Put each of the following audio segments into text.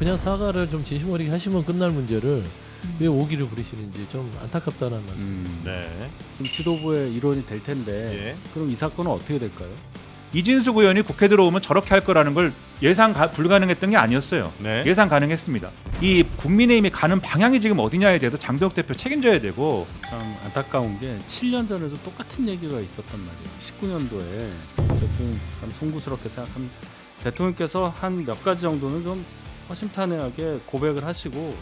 그냥 사과를 좀 진심 어리게 하시면 끝날 문제를 왜 오기를 부리시는지 좀 안타깝다는 말씀. 네. 지금 지도부의 일원이 될 텐데 예. 그럼 이 사건은 어떻게 될까요? 이진숙 의원이 국회 들어오면 저렇게 할 거라는 걸 불가능했던 게 아니었어요. 네. 예상 가능했습니다. 이 국민의힘이 가는 방향이 지금 어디냐에 대해서 장동혁 대표 책임져야 되고 참 안타까운 게 7년 전에도 똑같은 얘기가 있었단 말이에요. 19년도에 어쨌든 참 송구스럽게 생각합니다. 대통령께서 한 몇 가지 정도는 좀 허심탄회하게 고백을 하시고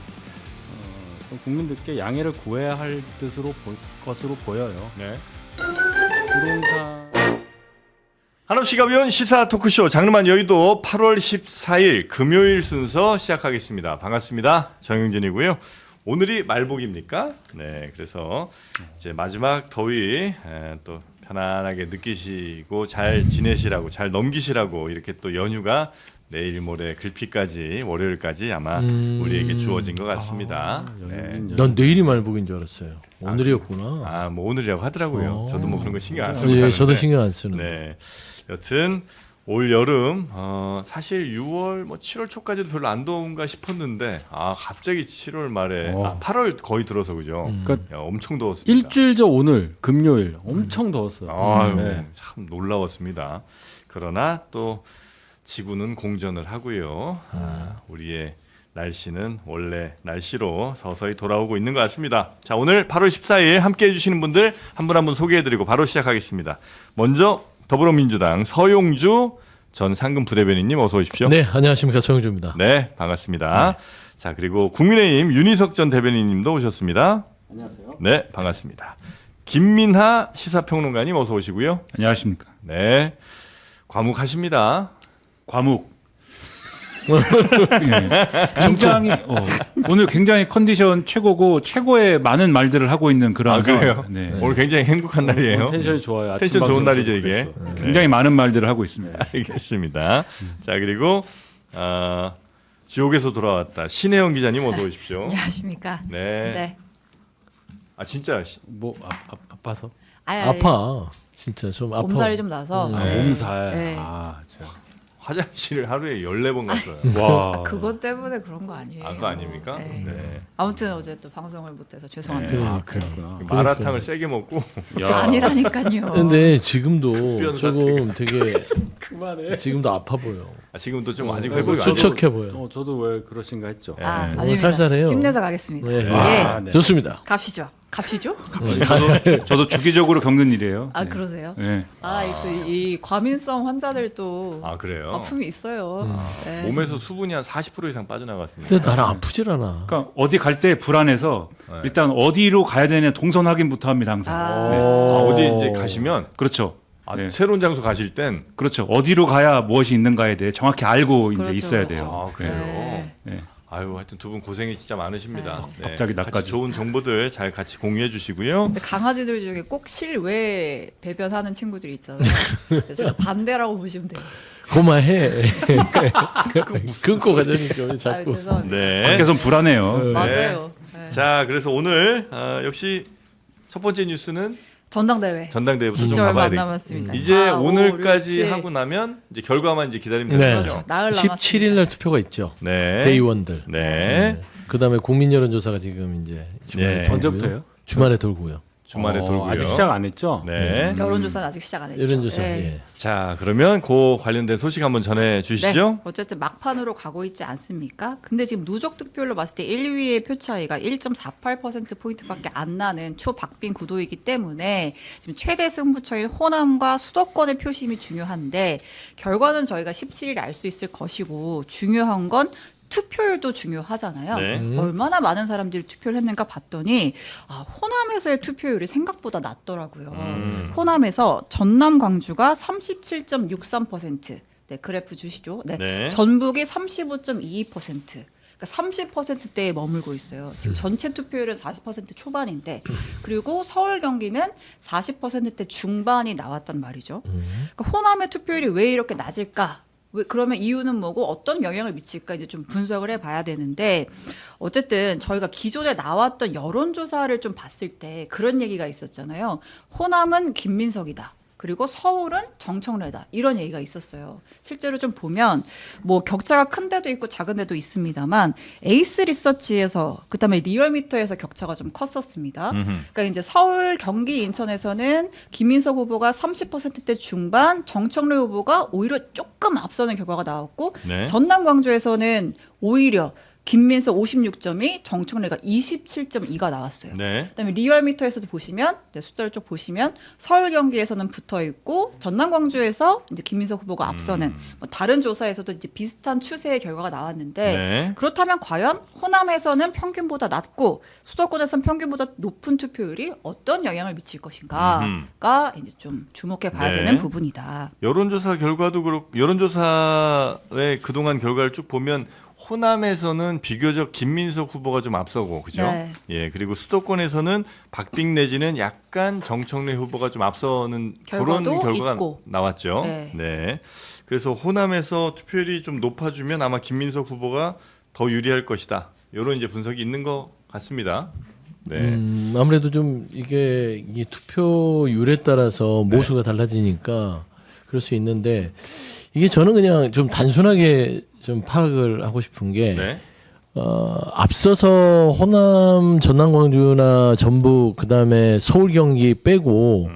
좀 국민들께 양해를 구해야 할 것으로 보여요. 네. 부동산 한없이 가벼운 시사 토크쇼 장르만 여의도 8월 14일 금요일 순서 시작하겠습니다. 반갑습니다. 정영진이고요. 오늘이 말복입니까? 네, 그래서 이제 마지막 더위 또 편안하게 느끼시고 잘 지내시라고 잘 넘기시라고 이렇게 또 연휴가 내일 모레 글피까지 월요일까지 아마 우리에게 주어진 것 같습니다. 네. 난 내일이 말복인 줄 알았어요. 오늘이었구나. 아, 뭐 오늘이라고 하더라고요. 저도 뭐 그런 거 신경 안 쓰고 예, 사는데. 저도 신경 안 쓰는데. 네. 여튼 올 여름 사실 6월 뭐 7월 초까지도 별로 안 더운가 싶었는데 갑자기 7월 말에 8월 거의 들어서 그죠. 그러니까 야, 엄청 더웠습니다. 일주일 전 오늘 금요일 엄청 더웠어요. 아유, 네. 참 놀라웠습니다. 그러나 또 지구는 공전을 하고요. 우리의 날씨는 원래 날씨로 서서히 돌아오고 있는 것 같습니다. 자, 오늘 8월 14일 함께 해주시는 분들 한 분 한 분 소개해드리고 바로 시작하겠습니다. 먼저 더불어민주당 서용주 전 상금 부대변인님 어서 오십시오. 네, 안녕하십니까 서영주입니다. 네, 반갑습니다. 자, 그리고 국민의힘 윤희석 전 대변인님도 오셨습니다. 안녕하세요. 네, 반갑습니다. 김민하 시사평론가님 어서 오시고요. 안녕하십니까. 네, 과묵하십니다. 과묵. 예. 굉장히 오늘 굉장히 컨디션 최고고 최고의 많은 말들을 하고 있는 그런 그래요? 네. 오늘 굉장히 행복한 날이에요. 텐션이 좋아요. 아침 텐션 좋은 방송에서 날이죠 이게. 그랬어. 굉장히 많은 말들을 하고 있습니다. 알겠습니다. 자, 그리고 지옥에서 돌아왔다 신혜영 기자님 어서 오십시오. 안녕하십니까. 네. 네. 아 진짜 뭐 아파서? 아파. 진짜 좀 아파. 몸살이 좀 나서 네. 몸살. 네. 참. 화장실을 하루에 14번 갔어요. 와. 그것 때문에 그런 거 아니에요. 그거 아닙니까? 네. 네. 아무튼 어제 또 방송을 못해서 죄송합니다. 네. 아, 그랬구나. 마라탕을 세게 먹고 아니라니까요. 근데 지금도 급변 조금 되게 그만해. 지금도 아파 보여. 지금도 좀 아직 네, 회복이 안 수척해 보여. 저도 왜 그러신가 했죠. 네. 아닙니다. 살살해요. 힘내서 가겠습니다. 네. 예. 네. 좋습니다. 갑시죠. 갑시죠? 저도 주기적으로 겪는 일이에요. 아 그러세요? 네. 이 과민성 환자들도 그래요. 아픔이 있어요. 네. 몸에서 수분이 한 40% 이상 빠져나갔습니다. 근데 나는 아프질 않아. 그러니까 어디 갈 때 불안해서 네. 일단 어디로 가야 되냐 동선 확인부터 합니다 항상. 아. 네. 어디 이제 가시면 그렇죠. 네. 새로운 장소 가실 땐 그렇죠. 어디로 가야 무엇이 있는가에 대해 정확히 알고 이제 그렇죠, 있어야 그렇죠. 돼요. 그래요. 네. 네. 아유, 하여튼 두 분 고생이 진짜 많으십니다. 네. 갑자기 같이 나까지. 좋은 정보들 잘 같이 공유해 주시고요. 근데 강아지들 중에 꼭 실외 배변하는 친구들이 있잖아요. 그래서 제가 반대라고 보시면 돼요. 고마해. 끊고 가자니까 왜 아, 자꾸. 죄송합니다. 네. 밖에선 불안해요. 맞아요. 네. 자, 그래서 오늘 역시 첫 번째 뉴스는 전당대회. 전당대회부터 좀 진짜 얼마 가봐야 안 되겠습니다. 남았습니다. 이제 4, 5, 오늘까지 6, 7. 하고 나면 이제 결과만 이제 기다리면 네. 되는 그렇죠. 거죠. 나흘 남았습니다. 17일 날 투표가 있죠. 네. 데이원들. 네. 그다음에 국민 여론조사가 지금 이제 주말에 네. 돌고요. 언제부터요? 주말에 돌고요. 주말에 돌고요. 아직 시작 안 했죠? 네. 여론조사는 아직 시작 안 했죠. 여론조사. 네. 예. 자, 그러면 그 관련된 소식 한번 전해 주시죠. 네. 어쨌든 막판으로 가고 있지 않습니까? 근데 지금 누적 득표율로 봤을 때 1, 2위의 표 차이가 1.48%포인트밖에 안 나는 초박빙 구도이기 때문에 지금 최대 승부처인 호남과 수도권의 표심이 중요한데 결과는 저희가 17일에 알 수 있을 것이고 중요한 건 투표율도 중요하잖아요. 네. 얼마나 많은 사람들이 투표를 했는가 봤더니 호남에서의 투표율이 생각보다 낮더라고요. 호남에서 전남 광주가 37.63%. 네, 그래프 주시죠. 네. 네. 전북이 35.22%. 그러니까 30%대에 머물고 있어요. 지금 전체 투표율은 40% 초반인데 그리고 서울 경기는 40%대 중반이 나왔단 말이죠. 그러니까 호남의 투표율이 왜 이렇게 낮을까? 그러면 이유는 뭐고 어떤 영향을 미칠까 이제 좀 분석을 해봐야 되는데 어쨌든 저희가 기존에 나왔던 여론조사를 좀 봤을 때 그런 얘기가 있었잖아요. 호남은 김민석이다. 그리고 서울은 정청래다. 이런 얘기가 있었어요. 실제로 좀 보면 뭐 격차가 큰 데도 있고 작은 데도 있습니다만 에이스 리서치에서 그다음에 리얼미터에서 격차가 좀 컸었습니다. 그러니까 이제 서울, 경기, 인천에서는 김민석 후보가 30%대 중반, 정청래 후보가 오히려 조금 앞서는 결과가 나왔고 네. 전남, 광주에서는 오히려 김민석 56점이 정청래가 27.2가 나왔어요. 네. 그다음에 리얼미터에서도 보시면 숫자를 쭉 보시면 서울 경기에서는 붙어 있고 전남 광주에서 이제 김민석 후보가 앞서는 뭐 다른 조사에서도 이제 비슷한 추세의 결과가 나왔는데 네. 그렇다면 과연 호남에서는 평균보다 낮고 수도권에서는 평균보다 높은 투표율이 어떤 영향을 미칠 것인가가 이제 좀 주목해 봐야 네. 되는 부분이다. 여론조사 결과도 그렇고 여론조사의 그동안 결과를 쭉 보면 호남에서는 비교적 김민석 후보가 좀 앞서고 그죠? 네. 예, 그리고 수도권에서는 박빙 내지는 약간 정청래 후보가 좀 앞서는 그런 결과도 결과가 있고. 나왔죠. 네. 그래서 호남에서 투표율이 좀 높아주면 아마 김민석 후보가 더 유리할 것이다. 이런 이제 분석이 있는 것 같습니다. 네. 아무래도 좀 이게 이 투표율에 따라서 모수가 달라지니까 그럴 수 있는데 이게 저는 그냥 좀 단순하게 좀 파악을 하고 싶은 게 네. 앞서서 호남, 전남, 광주나 전북 그다음에 서울, 경기 빼고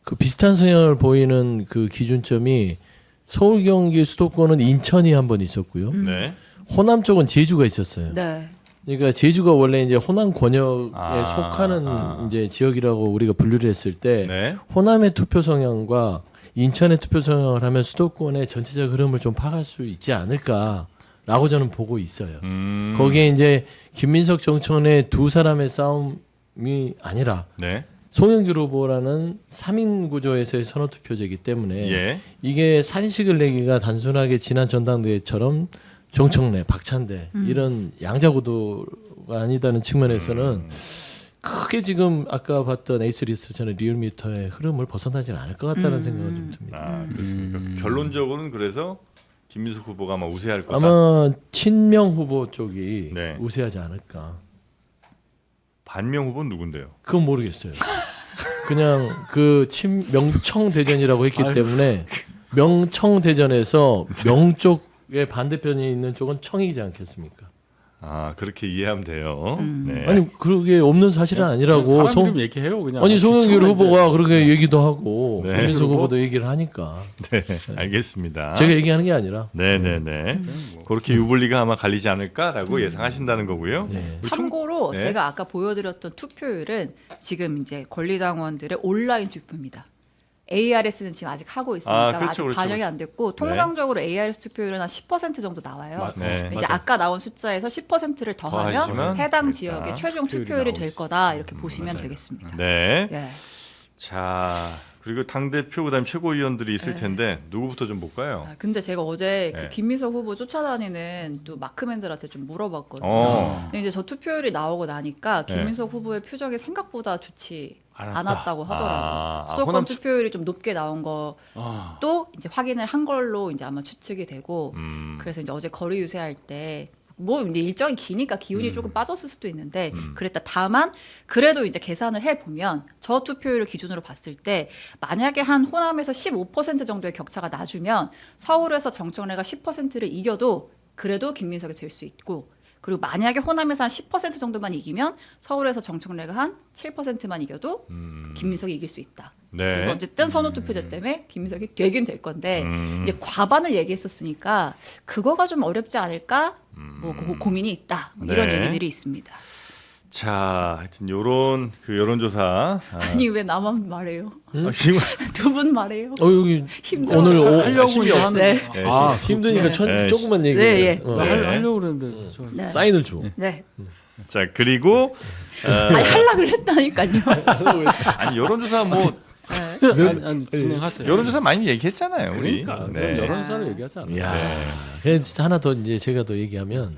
그 비슷한 성향을 보이는 그 기준점이 서울, 경기, 수도권은 인천이 한 번 있었고요. 네. 호남 쪽은 제주가 있었어요. 네. 그러니까 제주가 원래 이제 호남 권역에 아, 속하는 이제 지역이라고 우리가 분류를 했을 때 네. 호남의 투표 성향과 인천의 투표 성향을 하면 수도권의 전체적 흐름을 좀 파악할 수 있지 않을까라고 저는 보고 있어요. 거기에 이제 김민석, 정청래 두 사람의 싸움이 아니라 네. 송영길 후보라는 3인 구조에서의 선호투표제이기 때문에 예. 이게 산식을 내기가 단순하게 지난 전당대회처럼 정청래, 박찬대 이런 양자구도가 아니다는 측면에서는 크게 지금 아까 봤던 에이스 리서치나 리얼미터의 흐름을 벗어나지는 않을 것 같다는 생각은 좀 듭니다. 아, 그렇습니까? 결론적으로는 그래서 김민석 후보가 아마 우세할 거다. 아마 친명 후보 쪽이 네. 우세하지 않을까. 반명 후보는 누군데요? 그건 모르겠어요. 그냥 그 명청 대전이라고 했기 때문에 명청 대전에서 명 쪽의 반대편에 있는 쪽은 청이지 않겠습니까? 아, 그렇게 이해하면 돼요. 네. 아니 그게 없는 사실은 아니라고. 사람들이 좀 얘기해요 그냥. 아니 송영길 귀찮아, 후보가 이제. 그렇게 얘기도 하고 네. 김민석 그리고? 후보도 얘기를 하니까 네, 알겠습니다. 제가 얘기하는 게 아니라. 네네네. 그렇게 유불리가 아마 갈리지 않을까라고 예상하시는 거고요. 네. 참고로 네. 제가 아까 보여드렸던 투표율은 지금 이제 권리당원들의 온라인 투표입니다. ARS는 지금 아직 하고 있으니까 아, 그렇죠, 아직 그렇죠, 반영이 그렇죠. 안 됐고 통상적으로 ARS 투표율은 한 10% 정도 나와요. 네. 근데 이제 아까 나온 숫자에서 10%를 더하면 더하시면 해당 되겠다. 지역의 최종 투표율이 투표율이 나오지. 될 거다 이렇게 보시면 되겠습니다. 네. 예. 자, 그리고 당 대표 그다음 최고위원들이 있을 네. 텐데 누구부터 좀 볼까요? 아, 근데 제가 어제 네. 그 김민석 후보 쫓아다니는 또 마크맨들한테 좀 물어봤거든요. 어. 근데 이제 저 투표율이 나오고 나니까 네. 김민석 후보의 표정이 생각보다 좋지 알았다. 않았다고 하더라고요. 아, 수도권 호남 투표율이 좀 높게 나온 것도 아, 이제 확인을 한 걸로 이제 아마 추측이 되고 그래서 이제 어제 거리 유세할 때 뭐 이제 일정이 기니까 기운이 조금 빠졌을 수도 있는데 그랬다. 다만 그래도 이제 계산을 해 보면 저 투표율을 기준으로 봤을 때 만약에 한 호남에서 15% 정도의 격차가 나주면 서울에서 정청래가 10%를 이겨도 그래도 김민석이 될 수 있고 그리고 만약에 호남에서 한 10% 정도만 이기면 서울에서 정청래가 한 7%만 이겨도 김민석이 이길 수 있다. 네. 그리고 어쨌든 선호투표제 때문에 김민석이 되긴 될 건데 음. 이제 과반을 얘기했었으니까 그거가 좀 어렵지 않을까? 뭐 고민이 있다. 뭐 이런 네. 얘기들이 있습니다. 자, 하여튼 요런 그 여론조사. 아니 왜 나만 말해요? 지금 두 분 말해요. 여기 힘들어. 오늘 하려고 힘이 이제 없- 하는. 네. 아, 힘드니까 네. 조금만 얘기해. 네, 예. 어. 네. 하려고 그랬는데 저 네. 사인을 줘. 네. 자, 그리고 아니 하려고 했다니까요. 아니 여론조사 뭐 네. 아니, 진행하세요. 여론조사 많이 얘기했잖아요, 우리. 그러니까 네. 여론조사를 얘기하지 않아요. 야, 그냥 진짜 하나 더 이제 제가 더 얘기하면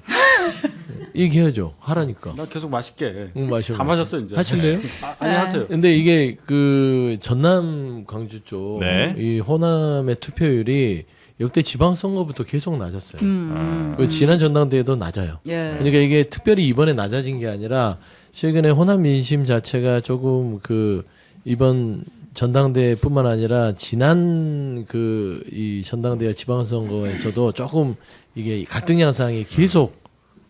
얘기해야죠. 하라니까. 나 계속 맛있게. 마셔. 다 마셨어 이제. 하실래요? 아니 하세요. 근데 이게 그 전남 광주 쪽 네. 이 호남의 투표율이 역대 지방선거부터 계속 낮았어요. 그리고 지난 전당대회도 낮아요. 예. 그러니까 이게 특별히 이번에 낮아진 게 아니라 최근에 호남 민심 자체가 조금 그 이번 전당대회뿐만 아니라 지난 그 이 전당대회 지방선거에서도 조금 이게 갈등 양상이 계속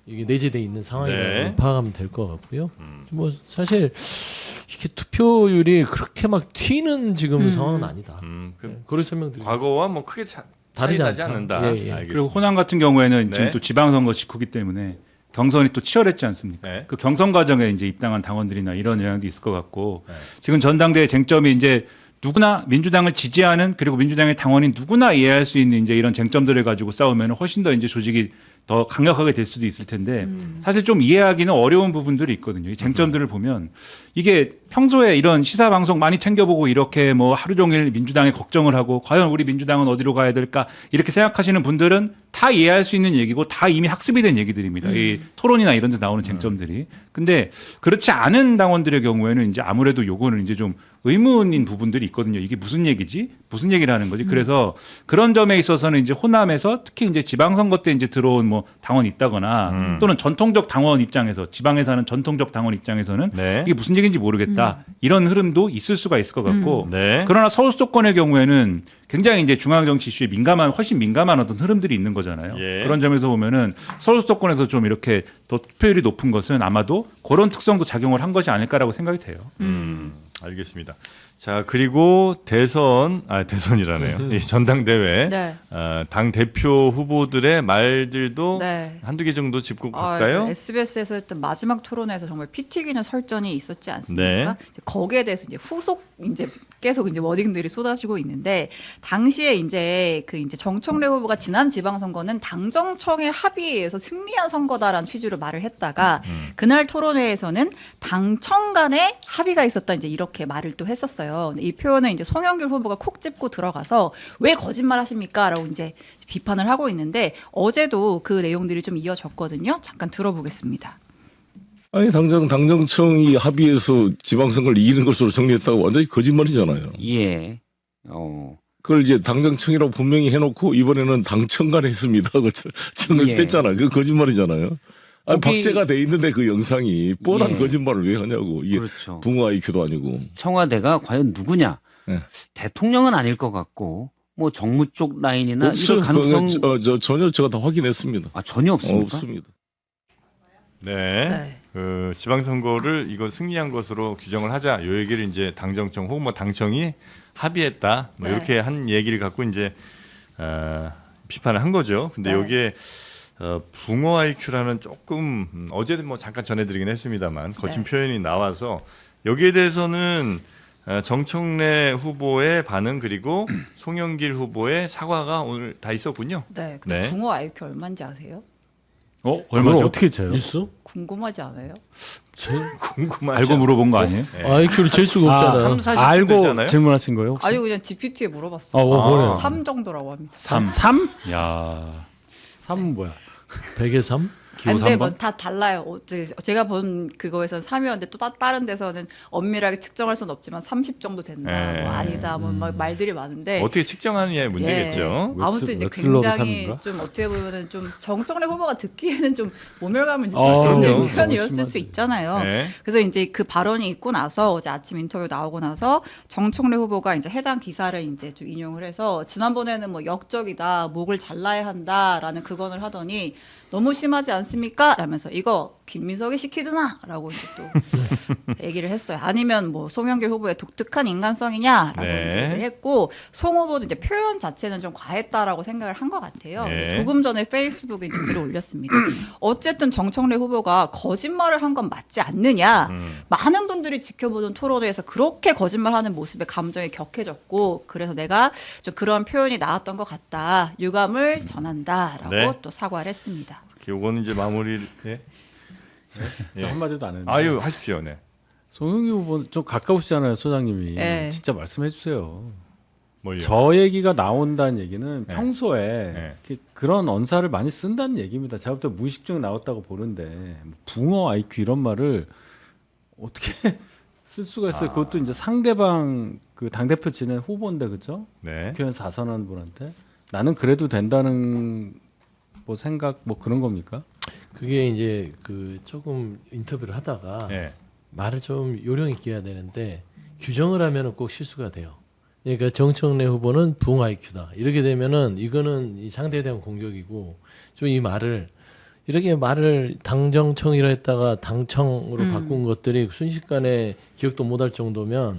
이게 내재돼 있는 상황이라고 네. 파악하면 될 것 같고요. 뭐 사실 이게 투표율이 그렇게 막 튀는 지금 상황은 아니다. 네, 그걸 설명드리고 과거와 뭐 크게 다르지 차이 나지 않다. 않는다. 예, 예. 알겠습니다. 그리고 호남 같은 경우에는 네. 지금 또 지방선거 직후기 때문에 경선이 또 치열했지 않습니까? 네. 그 경선 과정에 이제 입당한 당원들이나 이런 영향도 있을 것 같고 네. 지금 전당대회 쟁점이 이제 누구나 민주당을 지지하는 그리고 민주당의 당원인 누구나 이해할 수 있는 이제 이런 쟁점들을 가지고 싸우면 훨씬 더 이제 조직이 더 강력하게 될 수도 있을 텐데 사실 좀 이해하기는 어려운 부분들이 있거든요. 이 쟁점들을 보면 이게 평소에 이런 시사 방송 많이 챙겨보고 이렇게 뭐 하루 종일 민주당에 걱정을 하고 과연 우리 민주당은 어디로 가야 될까 이렇게 생각하시는 분들은 다 이해할 수 있는 얘기고 다 이미 학습이 된 얘기들입니다. 이 토론이나 이런 데 나오는 쟁점들이. 근데 그렇지 않은 당원들의 경우에는 이제 아무래도 요거는 이제 좀 의문인 부분들이 있거든요. 이게 무슨 얘기지? 무슨 얘기를 하는 거지? 그래서 그런 점에 있어서는 이제 호남에서 특히 이제 지방선거 때 이제 들어온 뭐 당원이 있다거나 또는 전통적 당원 입장에서 지방에 사는 전통적 당원 입장에서는 네. 이게 무슨 얘기인지 모르겠다. 이런 흐름도 있을 수가 있을 것 같고 네. 그러나 서울 수도권의 경우에는 굉장히 이제 중앙 정치 이슈에 훨씬 민감한 어떤 흐름들이 있는 거잖아요. 예. 그런 점에서 보면은 서울 수도권에서 좀 이렇게 더 투표율이 높은 것은 아마도 그런 특성도 작용을 한 것이 아닐까라고 생각이 돼요. 알겠습니다. 자, 그리고 대선이라네요. 이 전당대회 네. 당 대표 후보들의 말들도 네. 한두 개 정도 짚고 갈까요? SBS에서 했던 마지막 토론에서 정말 피 튀기는 설전이 있었지 않습니까? 네. 이제 거기에 대해서 이제 후속 이제 계속 이제 워딩들이 쏟아지고 있는데 당시에 이제 그 이제 정청래 후보가 지난 지방선거는 당정청의 합의에 의해서 승리한 선거다라는 취지로 말을 했다가 그날 토론회에서는 당청 간에 합의가 있었다 이제 이렇게 말을 또 했었어요. 근데 이 표현은 이제 송영길 후보가 콕 짚고 들어가서 왜 거짓말하십니까라고 이제 비판을 하고 있는데 어제도 그 내용들이 좀 이어졌거든요. 잠깐 들어보겠습니다. 아니 당정청이 합의해서 지방선거를 이기는 것으로 정리했다고 완전히 거짓말이잖아요. 예. 그걸 이제 당정청이라고 분명히 해놓고 이번에는 당청간 했습니다 하고 청을 예. 뺐잖아요. 그 거짓말이잖아요. 아니, 거기- 박제가 돼 있는데 그 영상이 뻔한 예. 거짓말을 왜 하냐고. 이게 그렇죠. 붕어 IQ도 아니고. 청와대가 과연 누구냐? 예. 대통령은 아닐 것 같고 뭐 정무 쪽 라인이나 없어요. 이럴 가능성 전혀 제가 다 확인했습니다. 전혀 없습니까? 없습니다. 네. 네. 그 지방선거를 이거 승리한 것으로 규정을 하자. 요 얘기를 이제 당정청 혹은 뭐 당청이 합의했다. 뭐 네. 이렇게 한 얘기를 갖고 이제 비판을 한 거죠. 근데 네. 여기에 붕어 IQ라는 조금 어제도 뭐 잠깐 전해드리긴 했습니다만 거친 네. 표현이 나와서 여기에 대해서는 정청래 후보의 반응 그리고 송영길 후보의 사과가 오늘 다 있었군요. 네. 근데 네. 붕어 IQ 얼마인지 아세요? 그걸 얼마죠? 어떻게 재요? 있어? 궁금하지 않아요? 궁금하죠. 알고 물어본 거 아니에요? 네. IQ를 잴 수가 없잖아. 3, 40쯤 알고 되잖아요? 질문하신 거예요? 혹시? 아니 그냥 GPT에 물어봤어요. 뭐래요? 3 정도라고 합니다. 3? 야. 3은 뭐야? 100에 3? 아니, 근데 삼 뭐 번? 다 달라요. 제가 본 그거에서는 3이었는데 또 다른 데서는 엄밀하게 측정할 수는 없지만 30 정도 된다. 네. 뭐 아니다. 뭐 막 말들이 많은데. 어떻게 측정하느냐의 문제겠죠. 예. 아무튼 이제 웩슬러도 굉장히 삼인가? 좀 어떻게 보면은 좀 정청래 후보가 듣기에는 좀 모멸감을 느낄 아, 수 있는 그럼요. 표현이었을 심하지. 수 있잖아요. 네. 그래서 이제 그 발언이 있고 나서 어제 아침 인터뷰 나오고 나서 정청래 후보가 이제 해당 기사를 이제 좀 인용을 해서 지난번에는 뭐 역적이다, 목을 잘라야 한다라는 그건을 하더니 너무 심하지 않습니까? 라면서 이거 김민석이 시키드나라고 이제 또 얘기를 했어요. 아니면 뭐 송영길 후보의 독특한 인간성이냐라고 네. 이제 얘기를 했고 송 후보도 이제 표현 자체는 좀 과했다라고 생각을 한 것 같아요. 네. 근데 조금 전에 페이스북에 이제 글을 올렸습니다. 어쨌든 정청래 후보가 거짓말을 한 건 맞지 않느냐. 많은 분들이 지켜보던 토론회에서 그렇게 거짓말하는 모습에 감정이 격해졌고 그래서 내가 좀 그런 표현이 나왔던 것 같다. 유감을 전한다라고 네. 또 사과를 했습니다. 요거는 이제 마무리. 예. 저 예. 한마디도 안 했는데. 아유 하십시오. 네. 송영기 후보 좀 가까우시잖아요, 소장님이. 네. 진짜 말씀해 주세요. 뭘요? 저 얘기가 나온다는 얘기는 네. 평소에 네. 그런 언사를 많이 쓴다는 얘기입니다. 제가 볼 때 무의식 중에 나왔다고 보는데 뭐 붕어 IQ 이런 말을 어떻게 쓸 수가 있어요? 그것도 이제 상대방 그 당대표 지낸 후보인데 그죠? 네. 국회의원 4선한 분한테 나는 그래도 된다는 뭐 생각 뭐 그런 겁니까? 그게 이제 그 조금 인터뷰를 하다가 네. 말을 좀 요령 있게 해야 되는데 규정을 하면은 꼭 실수가 돼요. 그러니까 정청래 후보는 붕 IQ다. 이렇게 되면은 이거는 이 상대에 대한 공격이고 좀 이 말을 이렇게 말을 당정청이라 했다가 당청으로 바꾼 것들이 순식간에 기억도 못할 정도면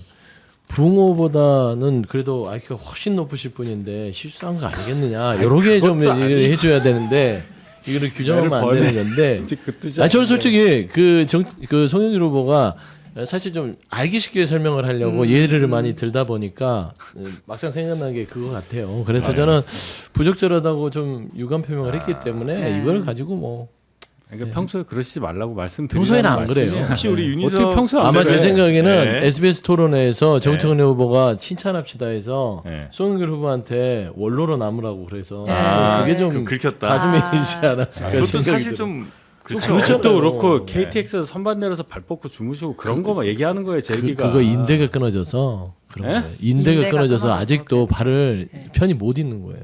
붕어보다는 그래도 IQ가 훨씬 높으실 분인데 실수한 거 아니겠느냐. 여러 개 좀 해줘야 되는데 이거를 규정하면 안 되는 건데. 그 뜻이 아, 저는 솔직히 그 송영길 후보가 사실 좀 알기 쉽게 설명을 하려고 예를 많이 들다 보니까 막상 생각난 게 그거 같아요. 그래서 저는 부적절하다고 좀 유감 표명을 했기 때문에 이걸 가지고 뭐 그러니까 평소에 그러시지 말라고 말씀드리는 평소에는 안 그래요. 혹시 우리 윤희석 어떻게 평소에 안 아마 그래? 제 생각에는 네. SBS 토론회에서 정청래 후보가 칭찬합시다 해서 네. 송영길 후보한테 원로로 남으라고 그래서 아, 그게 좀 긁혔다. 가슴에 이지 않았을까 그것도 생각이 사실 들어요. 좀 그렇죠. 그렇죠. 또 그렇고 네. KTX에서 선반 내려서 발 뻗고 주무시고 그런 거만 얘기하는 거예요. 제 얘기가. 그거 인대가 끊어져서 그런 예? 거예요. 인대가 인대가 끊어져서 끊어져서 아직도 그래. 발을 네. 편히 못 잇는 거예요.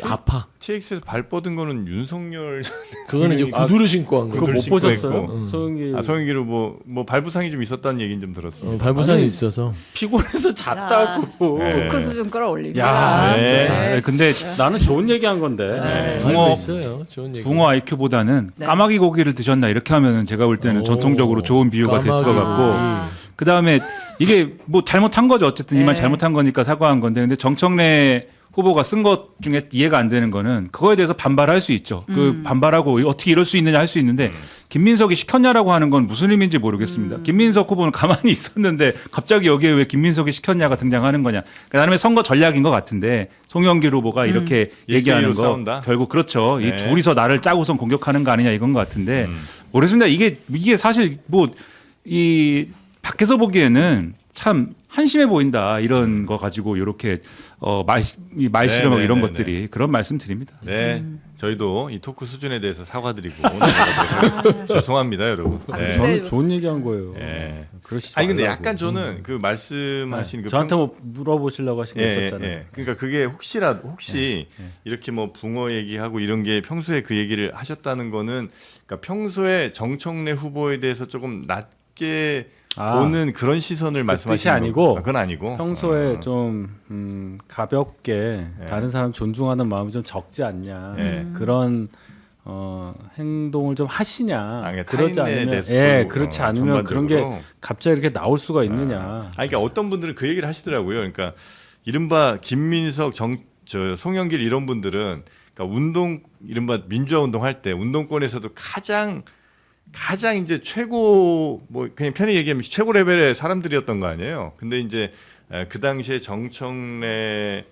아파. TX에서 발 뻗은 거는 윤석열 그거는 이제 구두를 신고 한 그거 거예요. 구두를 못 신고 보셨어요? 했고. 소영기 송영길 뭐 발부상이 좀 있었다는 얘기는 좀 들었어요. 발부상이 아니, 있어서 피곤해서 잤다고. 네. 토크 수준 끌어올립니다. 야, 네. 아, 근데 나는 좋은 얘기한 건데. 네. 알고 붕어- 있어요. 좋은 얘기. 붕어 IQ보다는 네. 까마귀 고기를 드셨나 이렇게 하면은 제가 볼 때는 오, 전통적으로 좋은 비유가 됐을 것 까마귀 같고 아. 그 다음에 이게 뭐 잘못한 거죠. 어쨌든 이 말 네. 잘못한 거니까 사과한 건데 근데 정청래 후보가 쓴 것 중에 이해가 안 되는 거는 그거에 대해서 반발할 수 있죠. 그 반발하고 어떻게 이럴 수 있느냐 할 수 있는데 김민석이 시켰냐라고 하는 건 무슨 의미인지 모르겠습니다. 김민석 후보는 가만히 있었는데 갑자기 여기에 왜 김민석이 시켰냐가 등장하는 거냐. 그러니까 나름의 선거 전략인 것 같은데 송영길 후보가 이렇게 얘기하는 일대일로 거 싸운다? 결국 그렇죠. 네. 이 둘이서 나를 짜고선 공격하는 거 아니냐 이건 것 같은데 모르겠습니다. 이게 사실 뭐 이 밖에서 보기에는 참 한심해 보인다 이런 거 가지고 이렇게 말실험하고 네, 이런 네, 것들이 그런 말씀드립니다. 네, 저희도 이 토크 수준에 대해서 사과드리고 나가도록 하겠습니다. 죄송합니다, 여러분. 아, 네. 근데 저는 좋은 얘기한 거예요. 네. 그러시지 아니 근데 말라고. 약간 저는 그 말씀하신 그 저한테 뭐 물어보시려고 하신 거 있었잖아요. 그러니까 그게 혹시 이렇게 뭐 붕어 얘기하고 이런 게 평소에 그 얘기를 하셨다는 거는 그러니까 평소에 정청래 후보에 대해서 조금 낮게 보는 그런 시선을 뜻이 말씀하시는 아니고 거. 그건 아니고 평소에 좀 가볍게 다른 사람 존중하는 마음이 좀 적지 않냐 네. 그런 행동을 좀 하시냐 그러니까 그러지 타인에 않으면 대해서 그렇지 않으면 그런 게 전반적으로. 갑자기 이렇게 나올 수가 있느냐. 그러니까 어떤 분들은 그 얘기를 하시더라고요. 그러니까 이른바 김민석, 송영길 이런 분들은 그러니까 이른바 민주화 운동할 때 운동권에서도 가장 이제 최고 뭐 그냥 편히 얘기하면 최고 레벨의 사람들이었던 거 아니에요. 근데 이제 그 당시에 정청래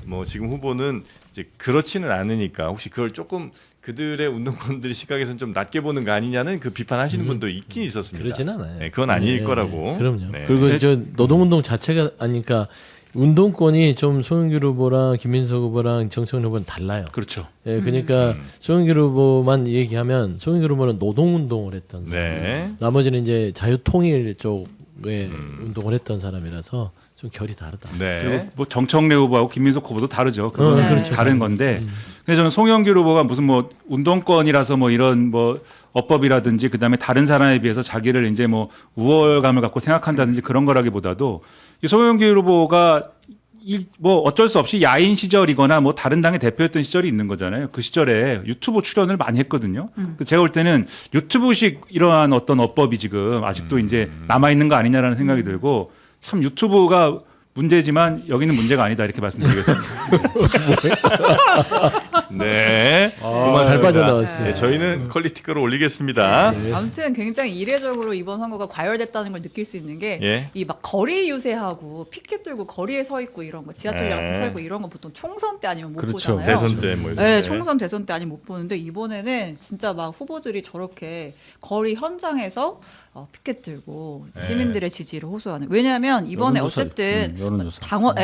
뭐 지금 후보는 이제 그렇지는 않으니까 혹시 그걸 조금 그들의 운동권들의 시각에서는 좀 낮게 보는 거 아니냐는 그 비판하시는 분도 있긴 있었습니다. 그러진 않아요. 네, 그건 아닐 네, 거라고. 그럼요. 네. 그리고 저 노동운동 자체가 아니까 운동권이 좀 송영길 후보랑 김민석 후보랑 정청래 후보는 달라요. 그렇죠. 예, 그러니까 송영길 후보만 얘기하면 송영길 후보는 노동운동을 했던 사람. 네. 나머지는 이제 자유통일 쪽에 운동을 했던 사람이라서 좀 결이 다르다. 네. 그리고 뭐 정청래 후보하고 김민석 후보도 다르죠. 그건 네. 그렇죠. 다른 건데. 그래서 저는 송영길 후보가 무슨 뭐 운동권이라서 뭐 이런 뭐 어법이라든지 그다음에 다른 사람에 비해서 자기를 이제 뭐 우월감을 갖고 생각한다든지 그런 거라기보다도 이 송영길 후보가 뭐 어쩔 수 없이 야인 시절이거나 뭐 다른 당의 대표였던 시절이 있는 거잖아요. 그 시절에 유튜브 출연을 많이 했거든요. 제가 볼 때는 유튜브식 이러한 어떤 어법이 지금 아직도 이제 남아 있는 거 아니냐라는 생각이 들고 참 유튜브가 문제지만 여기는 문제가 아니다 이렇게 말씀드리겠습니다. 네. 잘 고맙습니다. 빠져나왔어요. 네, 저희는 퀄리티가로 올리겠습니다. 아무튼 굉장히 이례적으로 이번 선거가 과열됐다는 걸 느낄 수 있는 게 예. 이 막 거리 유세하고 피켓 들고 거리에 서 있고 이런 거 지하철역 앞에 서 있고 이런 거 보통 총선 때 아니면 못 그렇죠. 보잖아요. 대선 때 뭐 이런 네, 때. 총선 대선 때 아니면 못 보는데 이번에는 진짜 막 후보들이 저렇게 거리 현장에서 피켓 들고 네. 시민들의 지지를 호소하는. 왜냐하면 이번에 여론조사, 어쨌든 여론조사.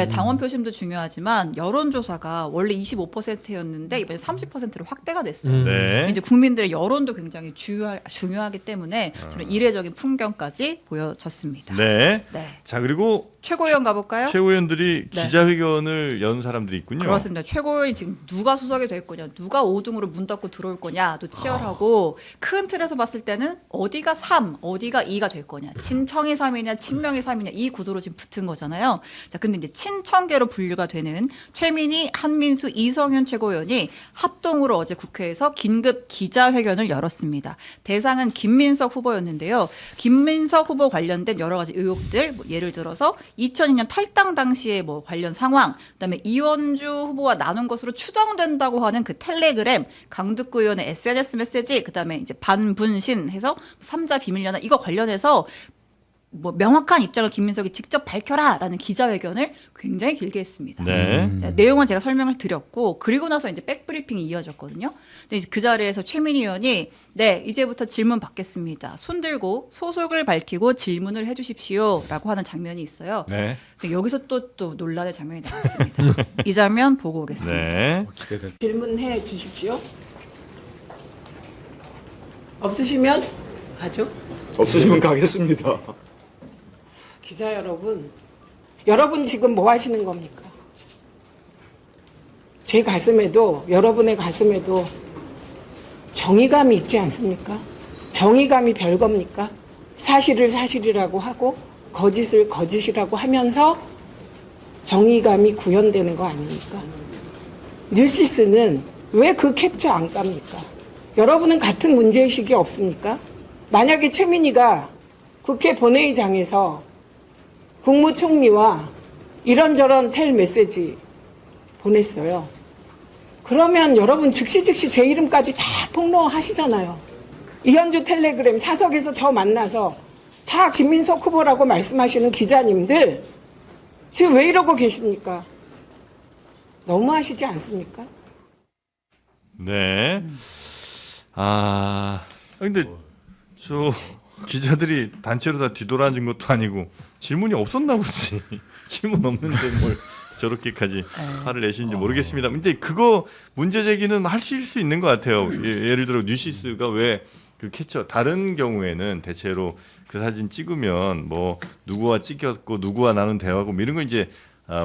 당원 표심도 중요하지만 여론조사가 원래 25%였는데 이번에 30%로 확대가 됐어요. 네. 이제 국민들의 여론도 굉장히 중요하기 때문에 저는 이례적인 풍경까지 보여졌습니다. 네. 네. 자, 그리고 최고위원 가볼까요? 최고위원들이 네. 기자회견을 연 사람들이 있군요. 그렇습니다. 최고위원이 지금 누가 수석이 될 거냐, 누가 5등으로 문 닫고 들어올 거냐도 치열하고 큰 틀에서 봤을 때는 어디가 3, 어디가 2가 될 거냐, 친청이 3이냐, 친명이 3이냐 이 구도로 지금 붙은 거잖아요. 자, 근데 이제 친청계로 분류가 되는 최민희, 한민수, 이성윤 최고위원이 합동으로 어제 국회에서 긴급 기자회견을 열었습니다. 대상은 김민석 후보였는데요. 김민석 후보 관련된 여러 가지 의혹들, 뭐 예를 들어서 2002년 탈당 당시에 뭐 관련 상황, 그다음에 이원주 후보와 나눈 것으로 추정된다고 하는 그 텔레그램, 강득구 의원의 SNS 메시지, 그다음에 이제 반분신해서 3자 비밀연화 이거 관련해서 뭐 명확한 입장을 김민석이 직접 밝혀라라는 기자회견을 굉장히 길게 했습니다. 네. 내용은 제가 설명을 드렸고 그리고 나서 이제 백브리핑이 이어졌거든요. 근데 이제 그 자리에서 최민희 의원이 네 이제부터 질문 받겠습니다. 손 들고 소속을 밝히고 질문을 해주십시오라고 하는 장면이 있어요. 네. 근데 여기서 또 논란의 장면이 나왔습니다. 이 장면 보고 오겠습니다. 네. 기대된다. 질문해 주십시오. 없으시면 가죠. 없으시면 가겠습니다. 기자 여러분, 여러분 지금 뭐 하시는 겁니까? 제 가슴에도, 여러분의 가슴에도 정의감이 있지 않습니까? 정의감이 별겁니까? 사실을 사실이라고 하고 거짓을 거짓이라고 하면서 정의감이 구현되는 거 아닙니까? 뉴시스는 왜 그 캡처 안 깝니까? 여러분은 같은 문제의식이 없습니까? 만약에 최민희가 국회 본회의장에서 국무총리와 이런저런 텔 메시지 보냈어요. 그러면 여러분 즉시 제 이름까지 다 폭로하시잖아요. 이현주 텔레그램 사석에서 저 만나서 다 김민석 후보라고 말씀하시는 기자님들 지금 왜 이러고 계십니까? 너무하시지 않습니까? 네. 근데 저 기자들이 단체로 다 뒤돌아앉은 것도 아니고 질문이 없었나 보지. 질문 없는데 뭘 저렇게까지 화를 내시는지 모르겠습니다. 근데 그거 문제 제기는 하실 수 있는 것 같아요. 예를 들어 뉴시스가 왜 그 캐쳐 다른 경우에는 대체로 그 사진 찍으면 뭐 누구와 찍혔고 누구와 나눈 대화고 뭐 이런 거 이제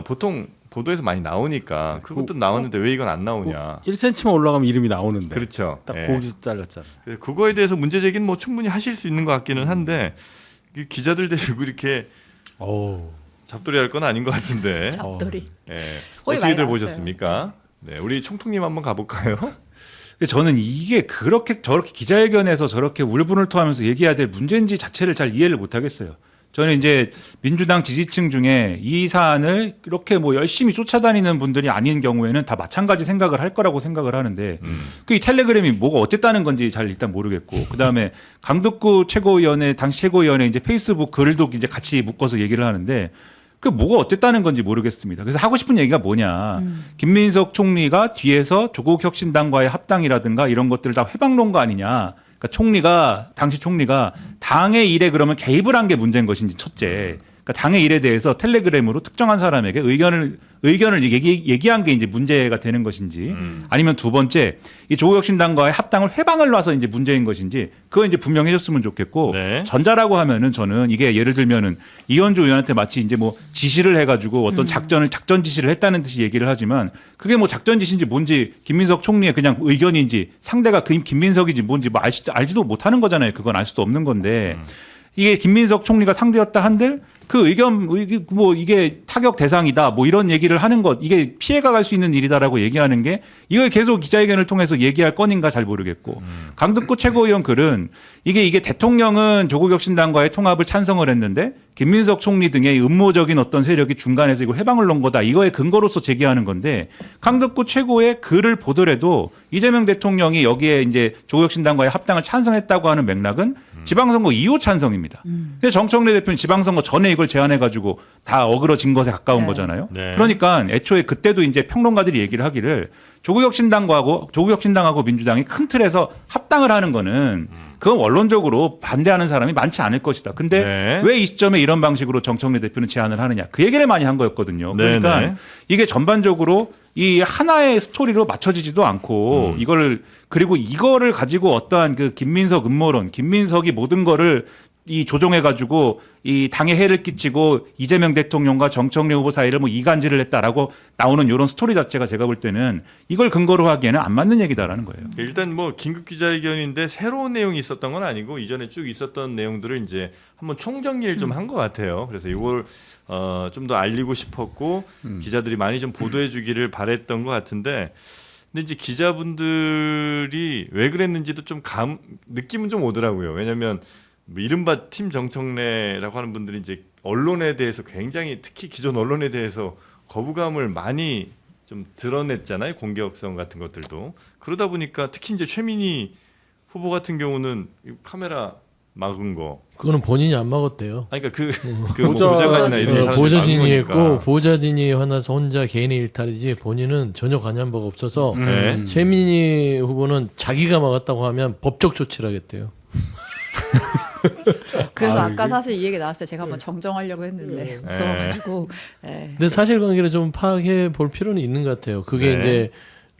보통 보도에서 많이 나오니까 그것도 나왔는데 왜 이건 안 나오냐. 1cm만 올라가면 이름이 나오는데. 그렇죠. 딱 예. 거기서 잘렸잖아요. 그거에 대해서 문제 제기는 뭐 충분히 하실 수 있는 것 같기는 한데 이 기자들 데리고 이렇게 잡돌이 할 건 아닌 것 같은데. 잡돌이. 예. 거의 어떻게들 많이 보셨습니까? 네, 우리 총통님 한번 가볼까요? 저는 이게 그렇게 저렇게 기자회견에서 저렇게 울분을 토하면서 얘기해야 될 문제인지 자체를 잘 이해를 못 하겠어요. 저는 이제 민주당 지지층 중에 이 사안을 이렇게 뭐 열심히 쫓아다니는 분들이 아닌 경우에는 다 마찬가지 생각을 할 거라고 생각을 하는데 그 이 텔레그램이 뭐가 어쨌다는 건지 잘 일단 모르겠고 그다음에 강덕구 최고위원회 당시 최고위원회 이제 페이스북 글도 이제 같이 묶어서 얘기를 하는데 그 뭐가 어쨌다는 건지 모르겠습니다. 그래서 하고 싶은 얘기가 뭐냐. 김민석 총리가 뒤에서 조국 혁신당과의 합당이라든가 이런 것들을 다 회방놓은 거 아니냐. 그러니까 당시 총리가 당의 일에 그러면 개입을 한 게 문제인 것인지 첫째. 그러니까 당의 일에 대해서 텔레그램으로 특정한 사람에게 의견을 얘기한 게 이제 문제가 되는 것인지 아니면 두 번째 이 조국혁신당과의 합당을 회방을 놔서 이제 문제인 것인지 그거 이제 분명해졌으면 좋겠고 네. 전자라고 하면은 저는 이게 예를 들면은 이현주 의원한테 마치 이제 뭐 지시를 해가지고 어떤 작전 지시를 했다는 듯이 얘기를 하지만 그게 뭐 작전 지시인지 뭔지 김민석 총리의 그냥 의견인지 상대가 김민석인지 뭔지 뭐 알지도 못하는 거잖아요. 그건 알 수도 없는 건데. 이게 김민석 총리가 상대였다 한들 그 의견 뭐 이게 타격 대상이다 뭐 이런 얘기를 하는 것 이게 피해가 갈 수 있는 일이다라고 얘기하는 게 이걸 계속 기자회견을 통해서 얘기할 건인가 잘 모르겠고 강덕구 최고위원 글은 이게 대통령은 조국혁신당과의 통합을 찬성을 했는데 김민석 총리 등의 음모적인 어떤 세력이 중간에서 이거 해방을 놓은 거다 이거의 근거로서 제기하는 건데 강덕구 최고의 글을 보더라도 이재명 대통령이 여기에 이제 조국혁신당과의 합당을 찬성했다고 하는 맥락은 지방선거 이후 찬성입니다. 근데 정청래 대표는 지방선거 전에 이걸 제안해가지고 다 어그러진 것에 가까운 거잖아요. 네. 그러니까 애초에 그때도 이제 평론가들이 얘기를 하기를 조국혁신당하고 민주당이 큰 틀에서 합당을 하는 거는 그건 원론적으로 반대하는 사람이 많지 않을 것이다. 근데 네. 왜 이 시점에 이런 방식으로 정청래 대표는 제안을 하느냐. 그 얘기를 많이 한 거였거든요. 그러니까 네. 이게 전반적으로 이 하나의 스토리로 맞춰지지도 않고 이거를 가지고 어떠한 그 김민석 음모론, 김민석이 모든 거를 이 조종해가지고 이 당에 해를 끼치고 이재명 대통령과 정청래 후보 사이를 뭐 이간질을 했다라고 나오는 이런 스토리 자체가 제가 볼 때는 이걸 근거로 하기에는 안 맞는 얘기다라는 거예요. 일단 뭐 긴급 기자회견인데 새로운 내용이 있었던 건 아니고 이전에 쭉 있었던 내용들을 이제 한번 총정리를 좀 한 것 같아요. 그래서 이걸 좀 더 알리고 싶었고 기자들이 많이 좀 보도해 주기를 바랬던 것 같은데 근데 이제 기자분들이 왜 그랬는지도 좀 느낌은 좀 오더라고요. 왜냐하면 뭐 이른바 팀 정청래라고 하는 분들이 이제 언론에 대해서 굉장히 특히 기존 언론에 대해서 거부감을 많이 좀 드러냈잖아요. 공개성 같은 것들도. 그러다 보니까 특히 이제 최민희 후보 같은 경우는 이 카메라 막은 거. 그거는 본인이 안 막았대요. 아니 그러니까 뭐 보좌관이나 이런 사람들이 보좌진이 막은 했고 거니까. 보좌진이 화나서 혼자 개인의 일탈이지 본인은 전혀 관여한 바가 없어서 네. 최민희 후보는 자기가 막았다고 하면 법적 조치를 하겠대요. 그래서 아까 사실 이 얘기 나왔을 때 제가 한번 정정하려고 했는데 무서워가지고. 근데 사실관계를 좀 파악해 볼 필요는 있는 것 같아요. 그게 네. 이제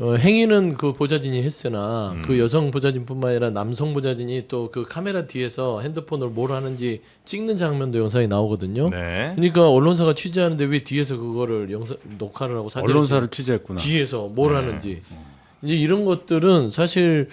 행위는 그 보좌진이 했으나 그 여성 보좌진뿐만 아니라 남성 보좌진이 또 그 카메라 뒤에서 핸드폰으로 뭘 하는지 찍는 장면도 영상이 나오거든요. 네. 그러니까 언론사가 취재하는데 왜 뒤에서 그거를 녹화를 하고 사진을 언론사를 취재했구나. 뒤에서 뭘 하는지 이제 이런 것들은 사실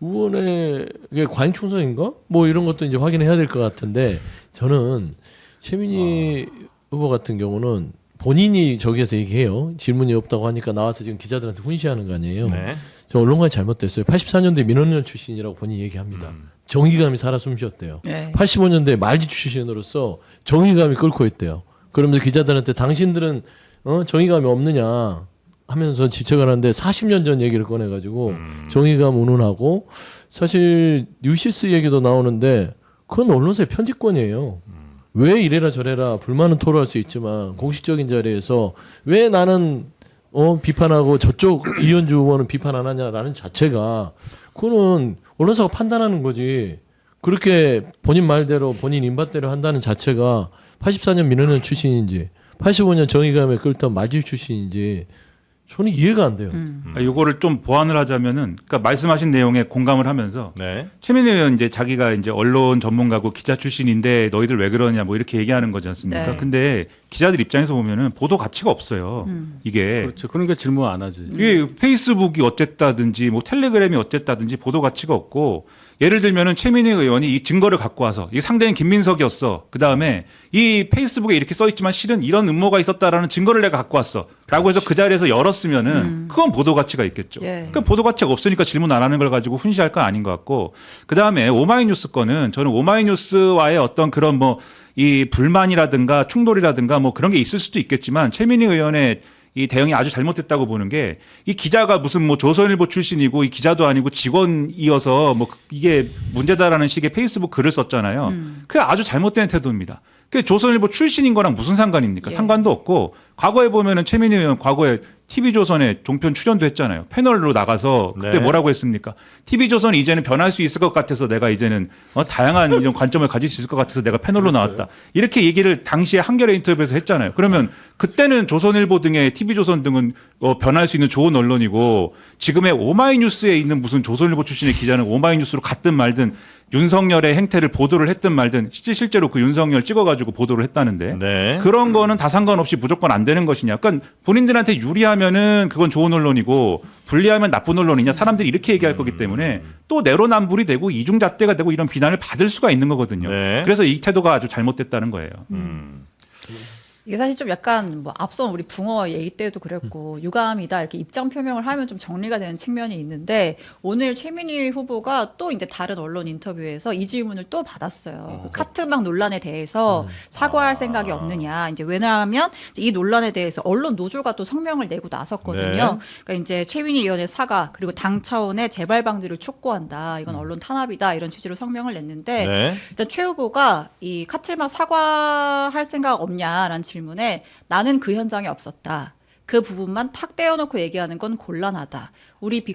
의원의 관행충성인가 뭐 이런 것도 이제 확인해야 될 것 같은데 저는 최민희 후보 같은 경우는 본인이 저기에서 얘기해요. 질문이 없다고 하니까 나와서 지금 기자들한테 훈시하는 거 아니에요. 네. 저 언론관이 잘못됐어요. 84년도에 민원연 출신이라고 본인이 얘기합니다. 정의감이 살아 숨쉬었대요. 네. 85년도에 말지 출신으로서 정의감이 끓고 있대요. 그러면서 기자들한테 당신들은 정의감이 없느냐 하면서 지적을 하는데 40년 전 얘기를 꺼내가지고 정의감 운운하고 사실 뉴시스 얘기도 나오는데 그건 언론사의 편집권이에요. 왜 이래라 저래라 불만은 토로할 수 있지만 공식적인 자리에서 왜 나는 비판하고 저쪽 이현주 후보는 비판 안 하냐라는 자체가 그거는 언론사가 판단하는 거지. 그렇게 본인 말대로 본인 인바대로 한다는 자체가 84년 민원연 출신인지 85년 정의감에 끌던 말지 출신인지 저는 이해가 안 돼요. 요거를 좀 보완을 하자면은 그러니까 말씀하신 내용에 공감을 하면서 네. 최민희 의원 이제 자기가 이제 언론 전문가고 기자 출신인데 너희들 왜 그러냐 뭐 이렇게 얘기하는 거지 않습니까? 네. 근데 기자들 입장에서 보면은 보도 가치가 없어요. 이게 그렇죠. 그러니까 질문 안 하지. 이게 페이스북이 어쨌다든지 뭐 텔레그램이 어쨌다든지 보도 가치가 없고 예를 들면은 최민희 의원이 이 증거를 갖고 와서 이 상대는 김민석이었어. 그 다음에 이 페이스북에 이렇게 써 있지만 실은 이런 음모가 있었다라는 증거를 내가 갖고 왔어.라고 해서 그 자리에서 열었으면은 그건 보도 가치가 있겠죠. 예. 그러니까 보도 가치가 없으니까 질문 안 하는 걸 가지고 훈시할 건 아닌 것 같고 그 다음에 오마이뉴스 거는 저는 오마이뉴스와의 어떤 그런 뭐 이 불만이라든가 충돌이라든가 뭐 그런 게 있을 수도 있겠지만 최민희 의원의 이 대응이 아주 잘못됐다고 보는 게 이 기자가 무슨 뭐 조선일보 출신이고 이 기자도 아니고 직원이어서 뭐 이게 문제다라는 식의 페이스북 글을 썼잖아요. 그게 아주 잘못된 태도입니다. 그 조선일보 출신인 거랑 무슨 상관입니까? 예. 상관도 없고 과거에 보면은 최민희 의원 과거에 TV조선에 종편 출연도 했잖아요. 패널로 나가서 그때 네. 뭐라고 했습니까? TV조선이 이제는 변할 수 있을 것 같아서 내가 이제는 다양한 이런 관점을 가질 수 있을 것 같아서 내가 패널로 나왔다. 이렇게 얘기를 당시에 한겨레 인터뷰에서 했잖아요. 그러면 그때는 조선일보 등의 TV조선 등은 변할 수 있는 좋은 언론이고 지금의 오마이뉴스에 있는 무슨 조선일보 출신의 기자는 오마이뉴스로 갔든 말든 윤석열의 행태를 보도를 했든 말든 실제로 그 윤석열 찍어가지고 보도를 했다는데 네. 그런 거는 다 상관없이 무조건 안 되는 것이냐. 그러니까 본인들한테 유리하면은 그건 좋은 언론이고 불리하면 나쁜 언론이냐. 사람들이 이렇게 얘기할 거기 때문에 또 내로남불이 되고 이중잣대가 되고 이런 비난을 받을 수가 있는 거거든요. 네. 그래서 이 태도가 아주 잘못됐다는 거예요. 이게 사실 좀 약간 뭐 앞선 우리 붕어 얘기 때도 그랬고 유감이다 이렇게 입장 표명을 하면 좀 정리가 되는 측면이 있는데 오늘 최민희 후보가 또 이제 다른 언론 인터뷰에서 이 질문을 또 받았어요. 그 카트막 논란에 대해서 사과할 생각이 없느냐. 이제 왜냐하면 이제 이 논란에 대해서 언론 노조가 또 성명을 내고 나섰거든요. 네. 그러니까 이제 최민희 의원의 사과 그리고 당 차원의 재발 방지를 촉구한다. 이건 언론 탄압이다 이런 취지로 성명을 냈는데 네. 일단 최 후보가 이 카틀막 사과할 생각 없냐라는 질문에 나는 그 현장에 없었다. 그 부분만 탁 떼어놓고 얘기하는 건 곤란하다. 우리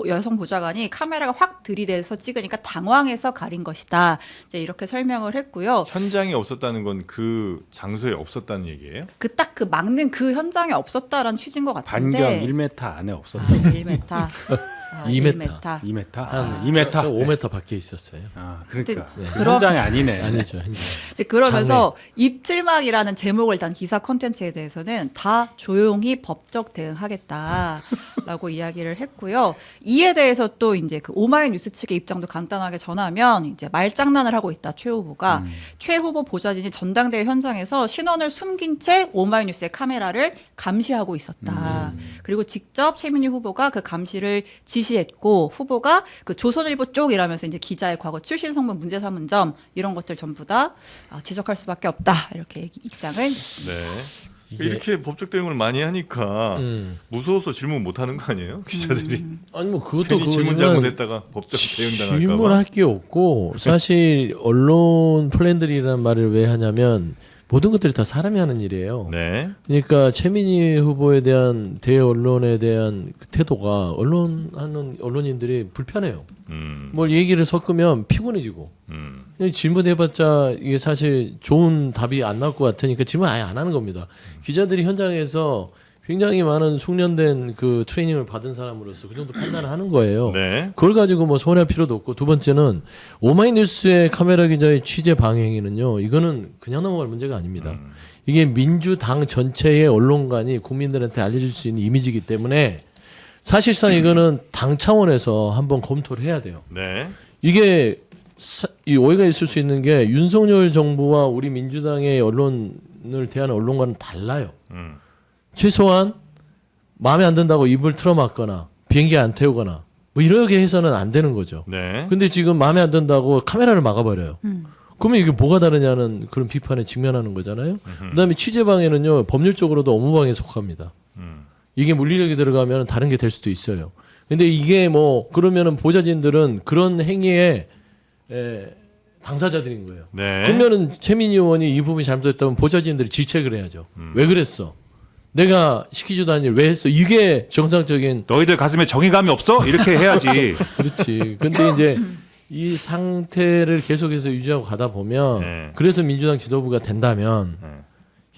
여성 보좌관이 카메라가 확 들이대서 찍으니까 당황해서 가린 것이다. 이제 이렇게 설명을 했고요. 현장에 없었다는 건 그 장소에 없었다는 얘기예요? 그 딱 그 막는 그 현장에 없었다라는 취지인 것 같은데. 반경 1m 안에 없었다. 1m. 2m. 2m. 한 2m. 5m 밖에 있었어요. 아, 그러니까 네. 현장이 아니네. 아니죠. 현장. 이제 그러면서 입틀막이라는 제목을 단 기사 콘텐츠에 대해서는 다 조용히 법적 대응하겠다라고 이야기를 했고요. 이에 대해서 또 이제 그 오마이뉴스 측의 입장도 간단하게 전하면 이제 말장난을 하고 있다 최 후보가 최 후보 보좌진이 전당대회 현장에서 신원을 숨긴 채 오마이뉴스의 카메라를 감시하고 있었다. 그리고 직접 최민희 후보가 그 감시를 지시했고 후보가 그 조선일보 쪽이라면서 이제 기자의 과거 출신 성분 문제 삼은 점 이런 것들 전부 다 지적할 수밖에 없다 이렇게 입장을 냈습니다. 네. 이게- 이렇게 법적 대응을 많이 하니까 무서워서 질문 못 하는 거 아니에요? 기자들이 아니 뭐 그것도 괜히 질문 그거지만 잘못했다가 법적 대응 당할까 봐. 질문할 게 없고 사실 언론 플랜들이라는 말을 왜 하냐면 모든 것들이 다 사람이 하는 일이에요. 네. 그러니까 최민희 후보에 대한 대언론에 대한 그 태도가 언론하는 언론인들이 불편해요. 뭘 얘기를 섞으면 피곤해지고 그냥 질문해봤자 이게 사실 좋은 답이 안 나올 것 같으니까 질문 아예 안 하는 겁니다. 기자들이 현장에서 굉장히 많은 숙련된 그 트레이닝을 받은 사람으로서 그 정도 판단을 하는 거예요. 네. 그걸 가지고 뭐 손해할 필요도 없고 두 번째는 오마이뉴스의 카메라 기자의 취재 방해행위는요. 이거는 그냥 넘어갈 문제가 아닙니다. 이게 민주당 전체의 언론관이 국민들한테 알려줄 수 있는 이미지이기 때문에 사실상 이거는 당 차원에서 한번 검토를 해야 돼요. 네. 이게 이 오해가 있을 수 있는 게 윤석열 정부와 우리 민주당의 언론을 대하는 언론과는 달라요. 최소한 마음에 안 든다고 입을 틀어막거나 비행기 안 태우거나 뭐 이렇게 해서는 안 되는 거죠. 네. 근데 지금 마음에 안 든다고 카메라를 막아버려요. 그러면 이게 뭐가 다르냐는 그런 비판에 직면하는 거잖아요. 그다음에 취재방해는요 법률적으로도 업무방해에 속합니다. 이게 물리력이 들어가면 다른 게 될 수도 있어요. 근데 이게 뭐 그러면은 보좌진들은 그런 행위에 당사자들인 거예요. 네. 그러면은 최민희 의원이 이 부분이 잘못됐다면 보좌진들이 질책을 해야죠. 왜 그랬어? 내가 시키지도 않은 일 왜 했어? 이게 정상적인 너희들 가슴에 정의감이 없어? 이렇게 해야지. 그렇지. 근데 이제 이 상태를 계속해서 유지하고 가다 보면 네. 그래서 민주당 지도부가 된다면 네.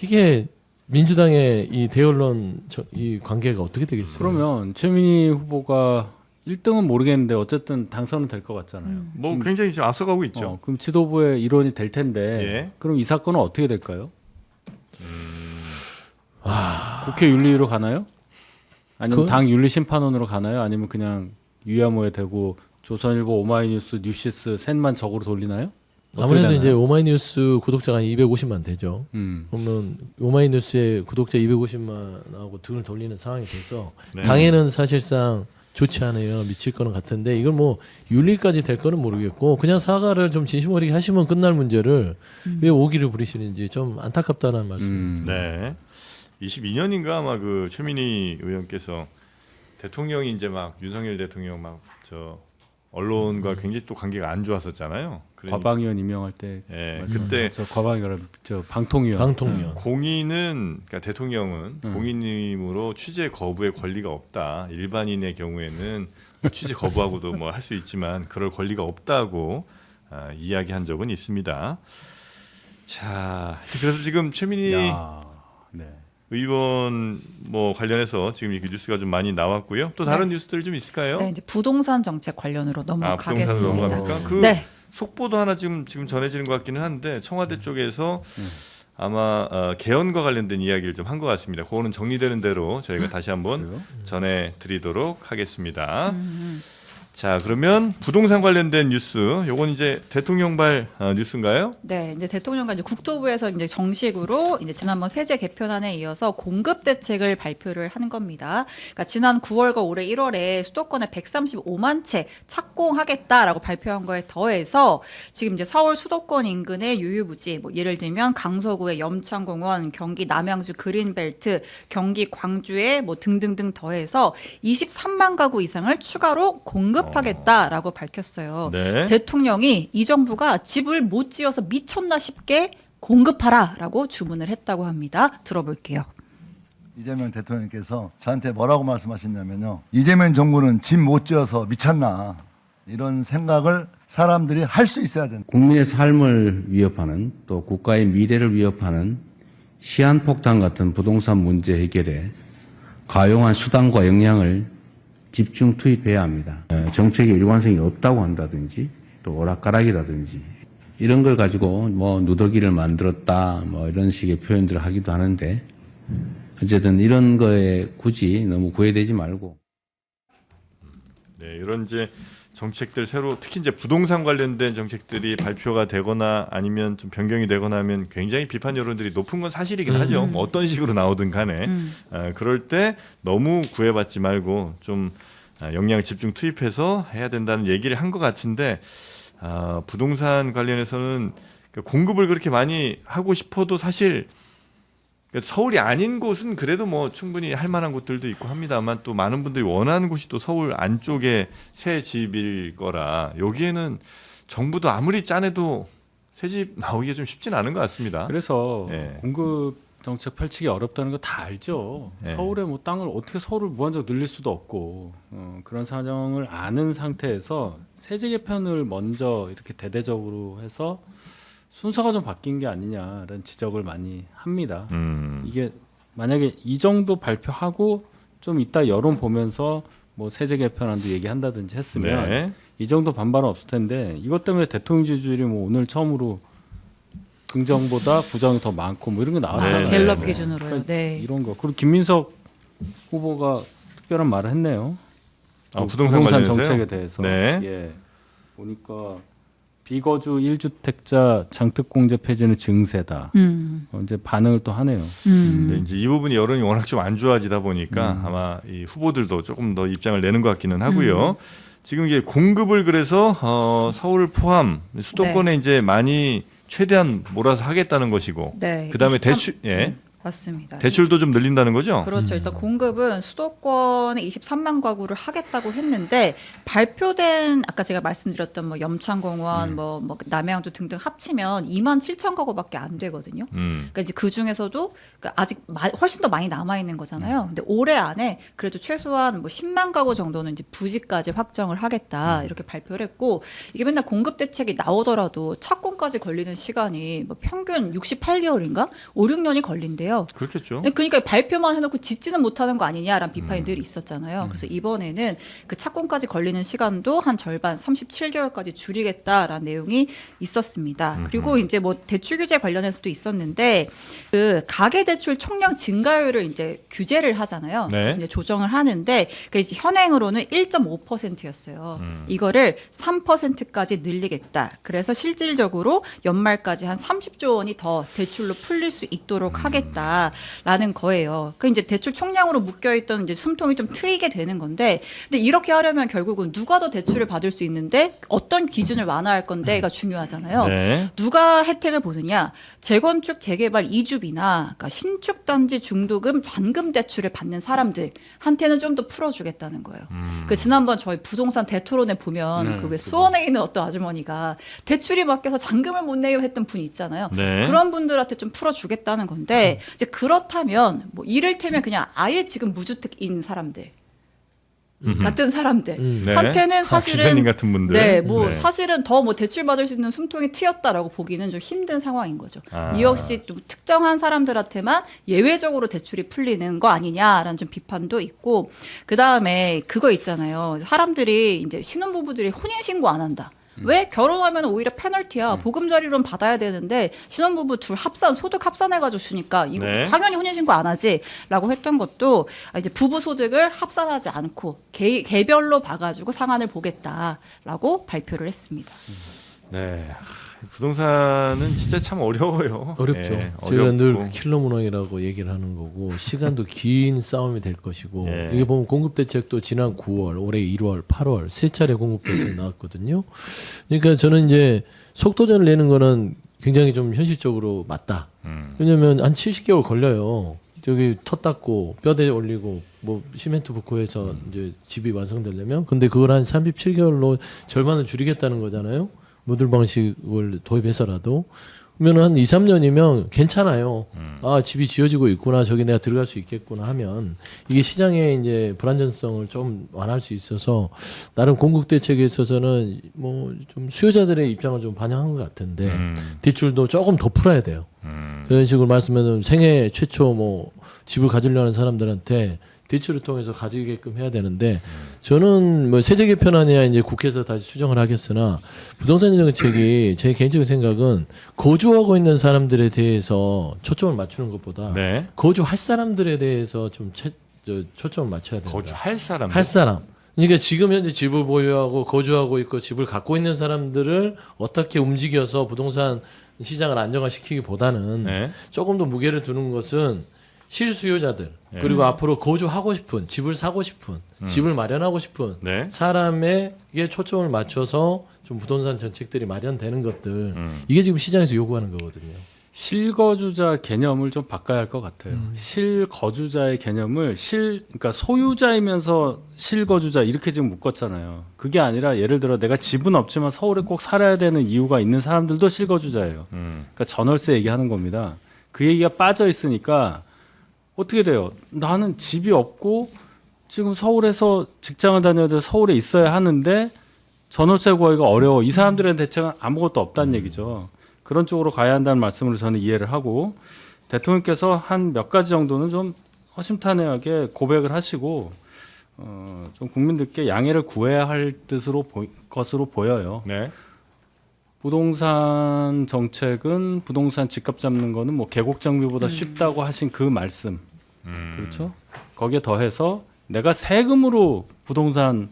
이게 민주당의 이 대언론 이 관계가 어떻게 되겠어요? 그러면 최민희 후보가 1등은 모르겠는데 어쨌든 당선은 될 것 같잖아요. 뭐 굉장히 지금 앞서가고 있죠. 그럼 지도부의 일원이 될 텐데 예. 그럼 이 사건은 어떻게 될까요? 국회 윤리위로 가나요? 아니면 당 윤리심판원으로 가나요? 아니면 그냥 유야무에 대고 조선일보, 오마이뉴스, 뉴시스 셋만 적으로 돌리나요? 아무래도 되나요? 이제 오마이뉴스 구독자가 한 250만 되죠. 그러면 오마이뉴스의 구독자 250만하고 등을 돌리는 상황이 돼서 네. 당에는 사실상 좋지 않은 영향을 미칠 거는 같은데 이걸 뭐 윤리까지 될 거는 모르겠고 그냥 사과를 좀 진심 어리게 하시면 끝날 문제를 왜 오기를 부리시는지 좀 안타깝다는 말씀. 네. 22년인가 아마 그 최민희 의원께서 대통령이 이제 막 윤석열 대통령 막 저 언론과 굉장히 또 관계가 안 좋았었잖아요. 과방위원 임명할 때 예, 말씀하신 그때 저 과방위원 저 방통위원. 방통위원. 공인은 그러니까 대통령은 공인임으로 취재 거부의 권리가 없다. 일반인의 경우에는 취재 거부하고도 뭐 할 수 있지만 그럴 권리가 없다고 이야기한 적은 있습니다. 자, 그래서 지금 최민희 야, 네. 의원 뭐 관련해서 지금 이렇게 뉴스가 좀 많이 나왔고요. 또 다른 뉴스들 좀 있을까요? 네, 이제 부동산 정책 관련으로 부동산으로 넘어가겠습니다. 넘어갑니까? 그 네. 속보도 하나 지금 전해지는 것 같기는 한데 청와대 쪽에서 아마 개헌과 관련된 이야기를 좀 한 것 같습니다. 그거는 정리되는 대로 저희가 다시 한번 그래요? 전해드리도록 하겠습니다. 자, 그러면 부동산 관련된 뉴스, 요건 이제 대통령발 뉴스인가요? 네, 이제 대통령과 이제 국토부에서 이제 정식으로 이제 지난번 세제 개편안에 이어서 공급 대책을 발표를 한 겁니다. 그러니까 지난 9월과 올해 1월에 수도권에 135만 채 착공하겠다라고 발표한 거에 더해서 지금 이제 서울 수도권 인근의 유유부지, 뭐 예를 들면 강서구의 염창공원, 경기 남양주 그린벨트, 경기 광주에 뭐 등등등 더해서 23만 가구 이상을 추가로 공급하겠다라고 밝혔어요. 네. 대통령이 이 정부가 집을 못 지어서 미쳤나 싶게 공급하라라고 주문을 했다고 합니다. 들어볼게요. 이재명 대통령께서 저한테 뭐라고 말씀하셨냐면요. 이재명 정부는 집 못 지어서 미쳤나 이런 생각을 사람들이 할 수 있어야 된다. 국민의 삶을 위협하는 또 국가의 미래를 위협하는 시한폭탄 같은 부동산 문제 해결에 가용한 수단과 역량을 집중 투입해야 합니다. 정책의 일관성이 없다고 한다든지 또 오락가락이라든지 이런 걸 가지고 뭐 누더기를 만들었다 뭐 이런 식의 표현들을 하기도 하는데 어쨌든 이런 거에 굳이 너무 구애되지 말고. 네, 이런 이제 정책들 새로 특히 이제 부동산 관련된 정책들이 발표가 되거나 아니면 좀 변경이 되거나 하면 굉장히 비판 여론들이 높은 건 사실이긴 하죠. 뭐 어떤 식으로 나오든 간에 그럴 때 너무 구애받지 말고 좀 역량을 집중 투입해서 해야 된다는 얘기를 한 것 같은데 부동산 관련해서는 공급을 그렇게 많이 하고 싶어도 사실 서울이 아닌 곳은 그래도 뭐 충분히 할 만한 곳들도 있고 합니다만 또 많은 분들이 원하는 곳이 또 서울 안쪽에 새 집일 거라 여기에는 정부도 아무리 짜내도 새 집 나오기가 좀 쉽진 않은 것 같습니다. 그래서 예. 공급 정책 펼치기 어렵다는 거 다 알죠. 예. 서울에 뭐 땅을 어떻게 서울을 무한정 늘릴 수도 없고 그런 사정을 아는 상태에서 세제 개편을 먼저 이렇게 대대적으로 해서 순서가 좀 바뀐 게 아니냐라는 지적을 많이 합니다. 이게 만약에 이 정도 발표하고 좀 이따 여론 보면서 뭐 세제 개편안도 얘기한다든지 했으면 네. 이 정도 반발은 없을 텐데 이것 때문에 대통령 지지율이 뭐 오늘 처음으로 긍정보다 부정이 더 많고 뭐 이런 게 나왔잖아요. 네, 갤럽 네. 기준으로요. 네. 이런 거. 그리고 김민석 후보가 특별한 말을 했네요. 부동산 관련해서요? 정책에 대해서. 네. 예. 보니까 비거주 1주택자 장특공제 폐지는 증세다. 이제 반응을 또 하네요. 근데 이제 이 부분이 여론이 워낙 좀 안 좋아지다 보니까 아마 이 후보들도 조금 더 입장을 내는 것 같기는 하고요. 지금 이게 공급을 그래서 서울 포함 수도권에 이제 많이 최대한 몰아서 하겠다는 것이고, 네. 그다음에 23 대출, 예, 맞습니다. 대출도 좀 늘린다는 거죠. 그렇죠. 일단 공급은 수도권에 23만 가구를 하겠다고 했는데 발표된 아까 제가 말씀드렸던 뭐 염창공원, 뭐 남양주 등등 합치면 2만 7천 가구밖에 안 되거든요. 그러니까 이제 그 중에서도 그러니까 아직 훨씬 더 많이 남아 있는 거잖아요. 근데 올해 안에 그래도 최소한 뭐 10만 가구 정도는 이제 부지까지 확정을 하겠다 이렇게 발표를 했고 이게 맨날 공급 대책이 나오더라도 착공까지 걸리는 시간이 뭐 평균 68개월인가 5, 6년이 걸린대요. 그렇겠죠. 그러니까 발표만 해놓고 짓지는 못하는 거 아니냐라는 비판이 늘 있었잖아요. 그래서 이번에는 그 착공까지 걸리는 시간도 한 절반 37개월까지 줄이겠다라는 내용이 있었습니다. 그리고 이제 뭐 대출 규제 관련해서도 있었는데 그 가계 대출 총량 증가율을 이제 규제를 하잖아요. 네. 그래서 이제 조정을 하는데 그 이제 현행으로는 1.5%였어요. 이거를 3%까지 늘리겠다. 그래서 실질적으로 연말까지 한 30조 원이 더 대출로 풀릴 수 있도록 하겠다. 라는 거예요. 그 이제 대출 총량으로 묶여 있던 이제 숨통이 좀 트이게 되는 건데, 근데 이렇게 하려면 결국은 누가 더 대출을 받을 수 있는데 어떤 기준을 완화할 건데가 중요하잖아요. 네. 누가 혜택을 보느냐? 재건축, 재개발, 이주비나 그러니까 신축 단지 중도금, 잔금 대출을 받는 사람들한테는 좀 더 풀어주겠다는 거예요. 그 지난번 저희 부동산 대토론에 보면 그 왜 수원에 있는 어떤 아주머니가 대출이 막혀서 잔금을 못 내요 했던 분이 있잖아요. 네. 그런 분들한테 좀 풀어주겠다는 건데. 이제 그렇다면 뭐 이를테면 그냥 아예 지금 무주택인 사람들 같은 사람들 네. 한테는 사실은 기자님 같은 분들. 네, 뭐 네. 사실은 더 뭐 대출 받을 수 있는 숨통이 트였다라고 보기는 좀 힘든 상황인 거죠. 아. 이 역시 또 특정한 사람들한테만 예외적으로 대출이 풀리는 거 아니냐라는 좀 비판도 있고 그 다음에 그거 있잖아요. 사람들이 이제 신혼부부들이 혼인 신고 안 한다. 왜 결혼하면 오히려 페널티야. 보금자리로는 받아야 되는데 신혼부부 둘 합산 소득 합산해가지고 주니까 이거 네. 당연히 혼인신고 안 하지라고 했던 것도 이제 부부 소득을 합산하지 않고 개별로 봐가지고 상한을 보겠다라고 발표를 했습니다. 네. 부동산은 진짜 참 어려워요. 어렵죠. 예, 저희가 늘 어렵고. 킬러 문항이라고 얘기를 하는 거고 시간도 긴 싸움이 될 것이고 예. 이게 보면 공급 대책도 지난 9월, 올해 1월, 8월 세 차례 공급 대책 나왔거든요. 그러니까 저는 이제 속도전을 내는 거는 굉장히 좀 현실적으로 맞다. 왜냐하면 한 70개월 걸려요. 저기 터 닦고 뼈대 올리고 뭐 시멘트 붓고 해서 이제 집이 완성되려면 근데 그걸 한 37개월로 절반을 줄이겠다는 거잖아요. 모듈 방식을 도입해서라도 그러면 한 2, 3년이면 괜찮아요. 아, 집이 지어지고 있구나. 저기 내가 들어갈 수 있겠구나 하면 이게 시장의 이제 불안전성을 좀 완화할 수 있어서 나름 공급 대책에 있어서는 뭐 좀 수요자들의 입장을 좀 반영한 것 같은데 대출도 조금 더 풀어야 돼요. 그런 식으로 말씀하면 생애 최초 뭐 집을 가지려는 사람들한테 대출을 통해서 가지게끔 해야 되는데 저는 뭐 세제 개편안이야 이제 국회에서 다시 수정을 하겠으나 부동산 정책이 제 개인적인 생각은 거주하고 있는 사람들에 대해서 초점을 맞추는 것보다 네. 거주할 사람들에 대해서 좀 초점을 맞춰야 된다. 거주할 사람. 할 사람. 그러니까 지금 현재 집을 보유하고 거주하고 있고 집을 갖고 있는 사람들을 어떻게 움직여서 부동산 시장을 안정화시키기보다는 네. 조금 더 무게를 두는 것은 실수요자들 네. 그리고 앞으로 거주하고 싶은 집을 사고 싶은 집을 마련하고 싶은 네. 사람에게 초점을 맞춰서 좀 부동산 정책들이 마련되는 것들 이게 지금 시장에서 요구하는 거거든요. 실거주자 개념을 좀 바꿔야 할 것 같아요. 실거주자의 개념을 그러니까 소유자이면서 실거주자 이렇게 지금 묶었잖아요. 그게 아니라 예를 들어 내가 집은 없지만 서울에 꼭 살아야 되는 이유가 있는 사람들도 실거주자예요. 그러니까 전월세 얘기하는 겁니다. 그 얘기가 빠져 있으니까 어떻게 돼요? 나는 집이 없고 지금 서울에서 직장을 다녀야 돼 서울에 있어야 하는데 전월세 구하기가 어려워. 이 사람들의 대책은 아무것도 없다는 얘기죠. 그런 쪽으로 가야 한다는 말씀을 저는 이해를 하고 대통령께서 한 몇 가지 정도는 좀 허심탄회하게 고백을 하시고 좀 국민들께 양해를 구해야 할 것으로 보여요. 네. 부동산 정책은 부동산 집값 잡는 거는 뭐 계곡 정비보다 쉽다고 하신 그 말씀. 그렇죠? 거기에 더해서 내가 세금으로 부동산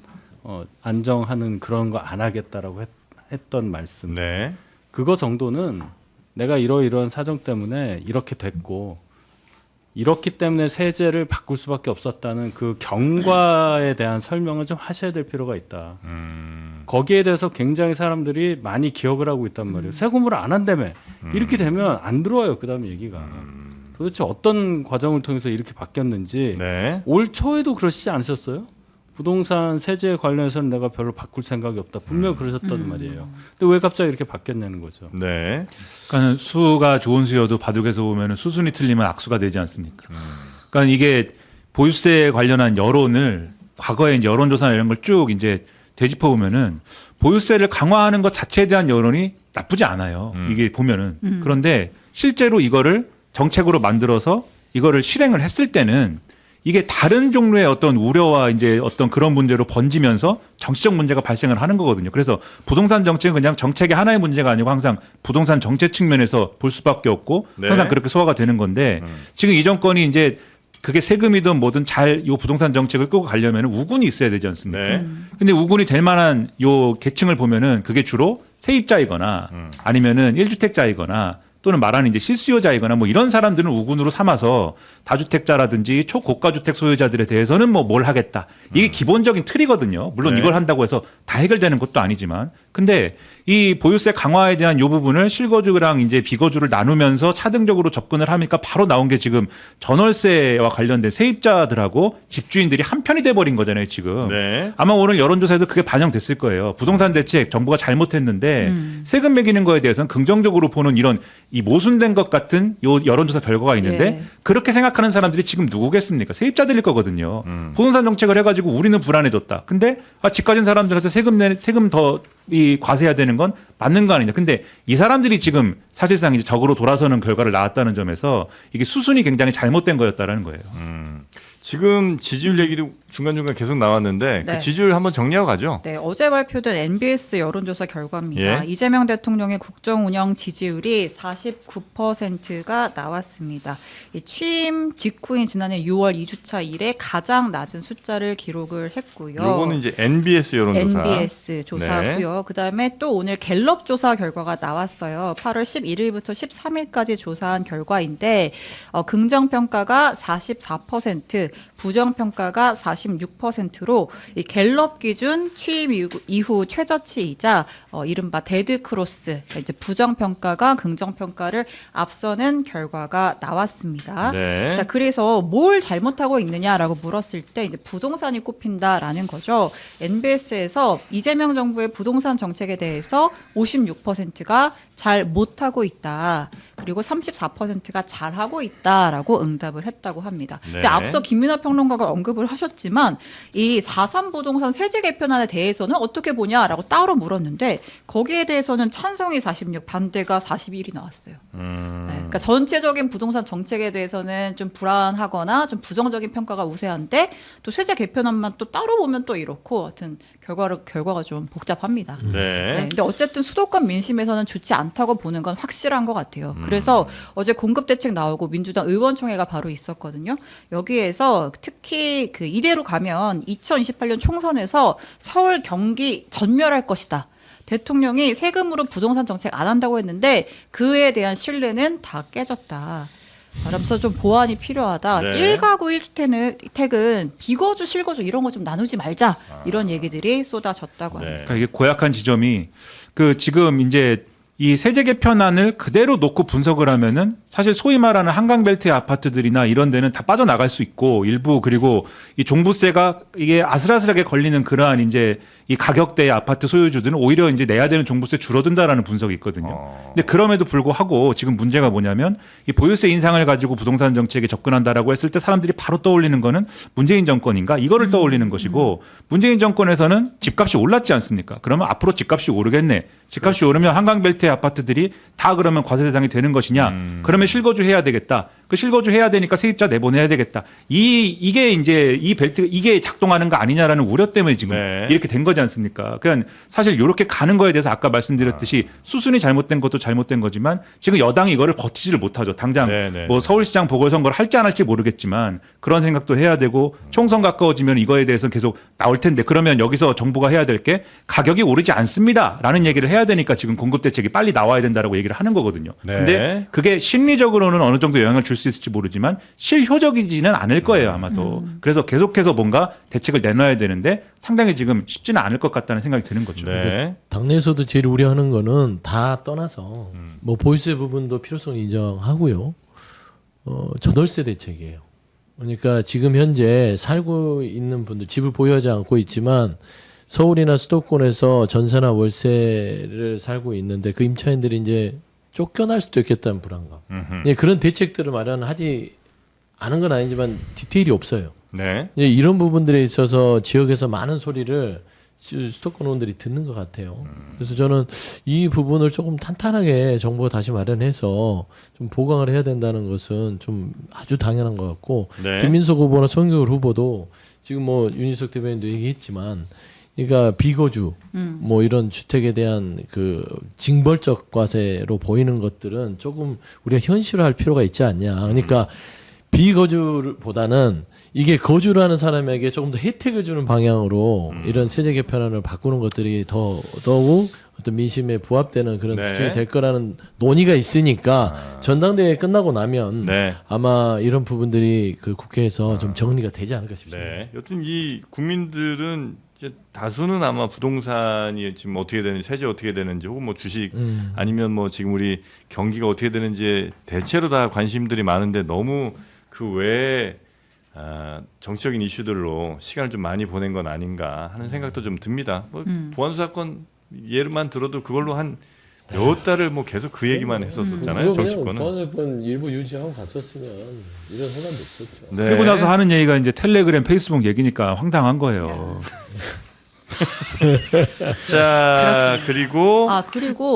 안정하는 그런 거 안 하겠다라고 했던 말씀. 네. 그거 정도는 내가 이러이러한 사정 때문에 이렇게 됐고 이렇기 때문에 세제를 바꿀 수밖에 없었다는 그 경과에 대한 설명을 좀 하셔야 될 필요가 있다. 거기에 대해서 굉장히 사람들이 많이 기억을 하고 있단 말이에요. 세금을 안 한다며. 이렇게 되면 안 들어와요. 그다음에 얘기가. 도대체 어떤 과정을 통해서 이렇게 바뀌었는지 네. 올 초에도 그러시지 않으셨어요? 부동산 세제 관련해서는 내가 별로 바꿀 생각이 없다. 분명 그러셨단 말이에요. 근데 왜 갑자기 이렇게 바뀌었냐는 거죠. 네. 그러니까 수가 좋은 수여도 바둑에서 보면 수순이 틀리면 악수가 되지 않습니까? 그러니까 이게 보유세 관련한 여론을 과거에 이제 여론조사 이런 걸 쭉 이제 되짚어 보면은 보유세를 강화하는 것 자체에 대한 여론이 나쁘지 않아요. 이게 보면은 그런데 실제로 이거를 정책으로 만들어서 이거를 실행을 했을 때는 이게 다른 종류의 어떤 우려와 이제 어떤 그런 문제로 번지면서 정치적 문제가 발생을 하는 거거든요. 그래서 부동산 정책은 그냥 정책의 하나의 문제가 아니고 항상 부동산 정책 측면에서 볼 수밖에 없고 네. 항상 그렇게 소화가 되는 건데 지금 이 정권이 이제 그게 세금이든 뭐든 잘 요 부동산 정책을 끌고 가려면 우군이 있어야 되지 않습니까? 네. 근데 우군이 될 만한 요 계층을 보면은 그게 주로 세입자이거나 아니면은 1주택자이거나 또는 말하는 이제 실수요자이거나 뭐 이런 사람들은 우군으로 삼아서 다주택자라든지 초고가주택 소유자들에 대해서는 뭐 뭘 하겠다. 이게 기본적인 틀이거든요. 물론 네. 이걸 한다고 해서 다 해결되는 것도 아니지만. 근데 이 보유세 강화에 대한 요 부분을 실거주랑 이제 비거주를 나누면서 차등적으로 접근을 하니까 바로 나온 게 지금 전월세와 관련된 세입자들하고 집주인들이 한편이 돼버린 거잖아요, 지금. 네. 아마 오늘 여론조사에도 그게 반영됐을 거예요. 부동산 대책 정부가 잘못했는데 세금 매기는 거에 대해서는 긍정적으로 보는 이런 이 모순된 것 같은 요 여론조사 결과가 있는데 예. 그렇게 생각하는 사람들이 지금 누구겠습니까? 세입자들일 거거든요. 부동산 정책을 해가지고 우리는 불안해졌다. 근데 집 가진 사람들한테 세금 더 이 과세해야 되는 건 맞는 거 아니냐. 근데 이 사람들이 지금 사실상 이제 적으로 돌아서는 결과를 낳았다는 점에서 이게 수순이 굉장히 잘못된 거였다라는 거예요. 지금 지지율 얘기도 중간중간 계속 나왔는데 네. 그 지지율 한번 정리하고 가죠. 네, 어제 발표된 NBS 여론조사 결과입니다. 예. 이재명 대통령의 국정운영 지지율이 49%가 나왔습니다. 이 취임 직후인 지난해 6월 2주차 이래 가장 낮은 숫자를 기록을 했고요. 요거는 이제 NBS 여론조사. NBS 조사고요. 그다음에 또 오늘 갤럽 조사 결과가 나왔어요. 8월 11일부터 13일까지 조사한 결과인데 긍정 평가가 44%, 부정 평가가 46%로 이 갤럽 기준 취임 이후 최저치이자 이른바 데드 크로스, 이제 부정 평가가 긍정 평가를 앞서는 결과가 나왔습니다. 네. 자, 그래서 뭘 잘못하고 있느냐라고 물었을 때 이제 부동산이 꼽힌다라는 거죠. NBS에서 이재명 정부의 부동산 정책에 대해서 56%가 잘 못하고 있다. 그리고 그리고 34%가 잘하고 있다라고 응답을 했다고 합니다. 네. 근데 앞서 김민하 평론가가 언급을 하셨지만 이 4.3 부동산 세제 개편안에 대해서는 어떻게 보냐라고 따로 물었는데 거기에 대해서는 찬성이 46, 반대가 41이 나왔어요. 네, 그러니까 전체적인 부동산 정책에 대해서는 좀 불안하거나 좀 부정적인 평가가 우세한데 또 세제 개편안만 또 따로 보면 또 이렇고 하여튼 결과가 좀 복잡합니다. 네, 근데 어쨌든 수도권 민심에서는 좋지 않다고 보는 건 확실한 것 같아요. 그래서 어제 공급대책 나오고 민주당 의원총회가 바로 있었거든요. 여기에서 특히 그 이대로 가면 2028년 총선에서 서울 경기 전멸할 것이다. 대통령이 세금으로 부동산 정책 안 한다고 했는데 그에 대한 신뢰는 다 깨졌다. 그러면서 좀 보완이 필요하다. 네. 1가구 1주택은 비거주, 실거주 이런 거 좀 나누지 말자. 이런 얘기들이 쏟아졌다고 합니다. 그러니까 이게 고약한 지점이 그 지금 이제 이 세제 개편안을 그대로 놓고 분석을 하면은 사실 소위 말하는 한강벨트의 아파트들이나 이런 데는 다 빠져나갈 수 있고 일부 그리고 이 종부세가 이게 아슬아슬하게 걸리는 그러한 이제 이 가격대의 아파트 소유주들은 오히려 이제 내야 되는 종부세 줄어든다라는 분석이 있거든요. 근데 그럼에도 불구하고 지금 문제가 뭐냐면 이 보유세 인상을 가지고 부동산 정책에 접근한다라고 했을 때 사람들이 바로 떠올리는 거는 문재인 정권인가 이거를 떠올리는 것이고 문재인 정권에서는 집값이 올랐지 않습니까? 그러면 앞으로 집값이 오르겠네. 집값이 오르면 한강벨트의 아파트들이 다 그러면 과세 대상이 되는 것이냐? 그러면 실거주 해야 되겠다. 그 실거주 해야 되니까 세입자 내보내야 되겠다. 이게 이제 이 벨트 이게 작동하는 거 아니냐라는 우려 때문에 지금 이렇게 된 거지 않습니까? 그러니까 사실 이렇게 가는 거에 대해서 아까 말씀드렸듯이 수순이 잘못된 것도 잘못된 거지만 지금 여당이 이거를 버티지를 못하죠. 당장 뭐 서울시장 보궐선거를 할지 안 할지 모르겠지만 그런 생각도 해야 되고 총선 가까워지면 이거에 대해서 계속 나올 텐데 그러면 여기서 정부가 해야 될 게 가격이 오르지 않습니다라는 얘기를 해야 되니까 지금 공급 대책이 빨리 나와야 된다라고 얘기를 하는 거거든요. 근데 그게 심리적으로는 어느 정도 영향을 줄 수 있을지 모르지만 실효적이지는 않을 거예요 아마도. 그래서 계속해서 뭔가 대책을 내놔야 되는데 상당히 지금 쉽지는 않을 것 같다는 생각이 드는 거죠. 당내에서도 제일 우려하는 거는 다 떠나서 뭐 보유세 부분도 필요성을 인정하고요. 전월세 대책이에요. 그러니까 지금 현재 살고 있는 분들 집을 보유하지 않고 있지만 서울이나 수도권에서 전세나 월세를 살고 있는데 그 임차인들이 이제 쫓겨날 수도 있겠다는 불안감. 예, 그런 대책들을 마련하지 않은 건 아니지만 디테일이 없어요. 예, 이런 부분들에 있어서 지역에서 많은 소리를 수도권 의원들이 듣는 것 같아요. 그래서 저는 이 부분을 조금 탄탄하게 정부가 다시 마련해서 좀 보강을 해야 된다는 것은 좀 아주 당연한 것 같고 김민석 후보나 송영길 후보도 지금 뭐 윤희석 대변인도 얘기했지만 그러니까 비거주 뭐 이런 주택에 대한 그 징벌적 과세로 보이는 것들은 조금 우리가 현실화할 필요가 있지 않냐. 그러니까 비거주보다는 이게 거주를 하는 사람에게 조금 더 혜택을 주는 방향으로 이런 세제 개편안을 바꾸는 것들이 더욱 어떤 민심에 부합되는 그런 수준이 될 거라는 논의가 있으니까 전당대회 끝나고 나면 아마 이런 부분들이 그 국회에서 좀 정리가 되지 않을까 싶습니다. 여튼 이 국민들은 이제 다수는 아마 부동산이 지금 어떻게 되는지 세제 어떻게 되는지 혹은 뭐 주식 아니면 뭐 지금 우리 경기가 어떻게 되는지 대체로 다 관심들이 많은데 너무 그 외에 정치적인 이슈들로 시간을 좀 많이 보낸 건 아닌가 하는 생각도 좀 듭니다. 뭐 보안수 사건 예를만 들어도 그걸로 한 몇 달을 뭐 계속 그 얘기만 했었잖아요. 정치권은. 보안수사권 일부 유지하고 갔었으면 이런 혼란도 없었죠. 그리고 나서 하는 얘기가 이제 텔레그램, 페이스북 얘기니까 황당한 거예요. 자, 그리고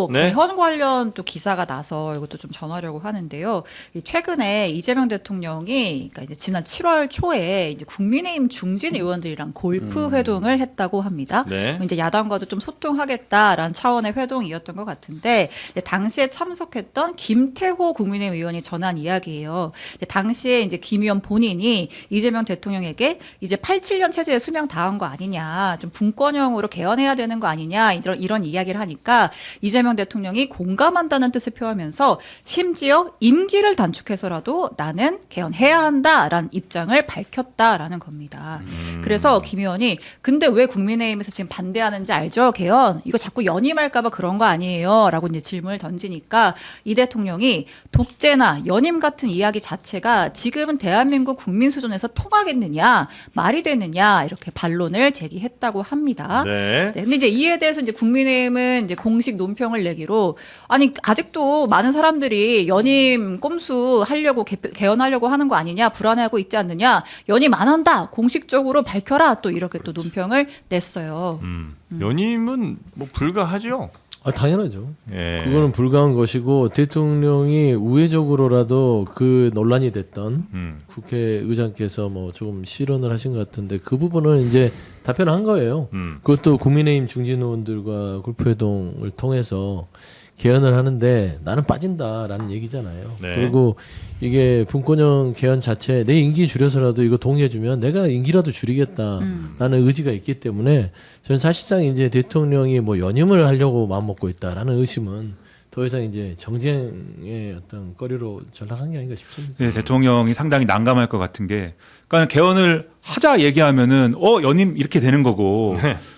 개헌 관련 또 기사가 나서 이것도 좀 전하려고 하는데요. 최근에 이재명 대통령이 그러니까 이제 지난 7월 초에 이제 국민의힘 중진 의원들이랑 골프 회동을 했다고 합니다. 이제 야당과도 좀 소통하겠다라는 차원의 회동이었던 것 같은데 당시에 참석했던 김태호 국민의힘 의원이 전한 이야기예요. 당시에 이제 김 의원 본인이 이재명 대통령에게 이제 87년 체제에 수명 다한 거 아니냐, 좀 분권형으로 개헌해야 되는 거 아니냐 이런 이야기를 하니까 이재명 대통령이 공감한다는 뜻을 표하면서 심지어 임기를 단축해서라도 나는 개헌해야 한다라는 입장을 밝혔다라는 겁니다. 그래서 김 의원이 근데 왜 국민의힘에서 지금 반대하는지 알죠? 개헌 이거 자꾸 연임할까 봐 그런 거 아니에요? 라고 이제 질문을 던지니까 이 대통령이 독재나 연임 같은 이야기 자체가 지금은 대한민국 국민 수준에서 통하겠느냐 말이 되느냐 이렇게 반론을 제기했다고 합니다. 있습니다. 네. 네, 근데 이제 이에 대해서 이제 국민의힘은 이제 공식 논평을 내기로 아니 아직도 많은 사람들이 연임 꼼수 하려고 개헌하려고 하는 거 아니냐 불안해하고 있지 않느냐 연임 안 한다 공식적으로 밝혀라 또 이렇게 또 논평을 냈어요. 연임은 뭐 불가하죠. 당연하죠. 예. 그거는 불가한 것이고 대통령이 우회적으로라도 그 논란이 됐던 국회의장께서 뭐 조금 실언을 하신 것 같은데 그 부분은 이제 답변한 거예요. 그것도 국민의힘 중진 의원들과 골프회동을 통해서 개헌을 하는데 나는 빠진다라는 얘기잖아요. 네. 그리고 이게 분권형 개헌 자체 내 임기 줄여서라도 이거 동의해주면 내가 임기라도 줄이겠다라는 의지가 있기 때문에 저는 사실상 이제 대통령이 뭐 연임을 하려고 마음먹고 있다라는 의심은 더 이상 이제 정쟁의 어떤 거리로 전락한 게 아닌가 싶습니다. 네, 대통령이 상당히 난감할 것 같은 게, 그러니까 개헌을 하자 얘기하면은 연임 이렇게 되는 거고,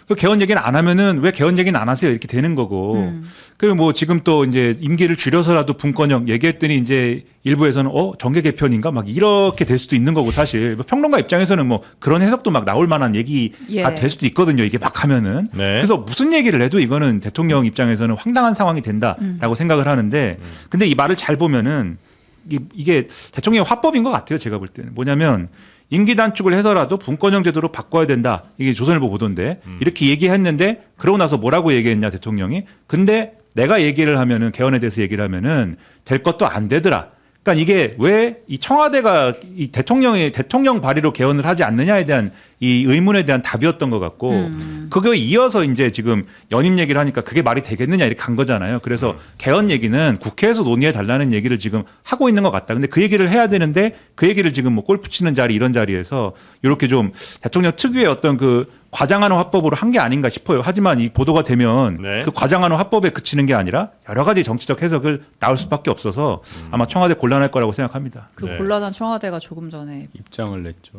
그 개헌 얘기는 안 하면은 왜 개헌 얘기는 안 하세요 이렇게 되는 거고, 그리고 뭐 지금 또 이제 임기를 줄여서라도 분권형 얘기했더니 이제 일부에서는 정계 개편인가 막 이렇게 될 수도 있는 거고 사실 평론가 입장에서는 뭐 그런 해석도 막 나올 만한 얘기가 될 수도 있거든요. 이게 막 하면은. 네. 그래서 무슨 얘기를 해도 이거는 대통령 입장에서는 황당한 상황이 된다라고 생각을 하는데, 근데 이 말을 잘 보면은 이게 대통령의 화법인 것 같아요. 제가 볼 때는 뭐냐면 임기 단축을 해서라도 분권형 제도로 바꿔야 된다. 이게 조선일보 보도인데 이렇게 얘기했는데 그러고 나서 뭐라고 얘기했냐 대통령이. 근데 내가 얘기를 하면은 개헌에 대해서 얘기를 하면은 될 것도 안 되더라. 그러니까 이게 왜 이 청와대가 이 대통령 발의로 개헌을 하지 않느냐에 대한 이 의문에 대한 답이었던 것 같고 그거에 이어서 이제 지금 연임 얘기를 하니까 그게 말이 되겠느냐 이렇게 간 거잖아요. 그래서 개헌 얘기는 국회에서 논의해 달라는 얘기를 지금 하고 있는 것 같다. 근데 그 얘기를 해야 되는데 그 얘기를 지금 뭐 골프 치는 자리 이런 자리에서 이렇게 좀 대통령 특유의 어떤 그 과장하는 화법으로 한 게 아닌가 싶어요. 하지만 이 보도가 되면 네. 그 과장하는 화법에 그치는 게 아니라 여러 가지 정치적 해석을 나올 수밖에 없어서 아마 청와대 곤란할 거라고 생각합니다. 그 네. 곤란한 청와대가 조금 전에 입장을 냈죠.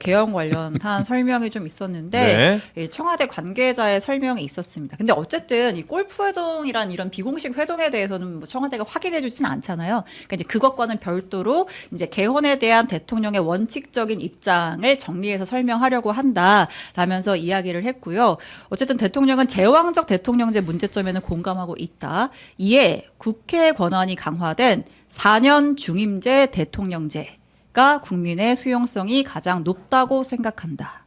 개헌 관련한 설명이 좀 있었는데 청와대 관계자의 설명이 있었습니다. 근데 어쨌든 이 골프 회동이란 이런 비공식 회동에 대해서는 뭐 청와대가 확인해 주지는 않잖아요. 그러니까 이제 그것과는 별도로 이제 개헌에 대한 대통령의 원칙적인 입장을 정리해서 설명하려고 한다라면서 이야기를 했고요. 어쨌든 대통령은 제왕적 대통령제 문제점에는 공감하고 있다. 이에 국회 권한이 강화된 4년 중임제 대통령제가 국민의 수용성이 가장 높다고 생각한다.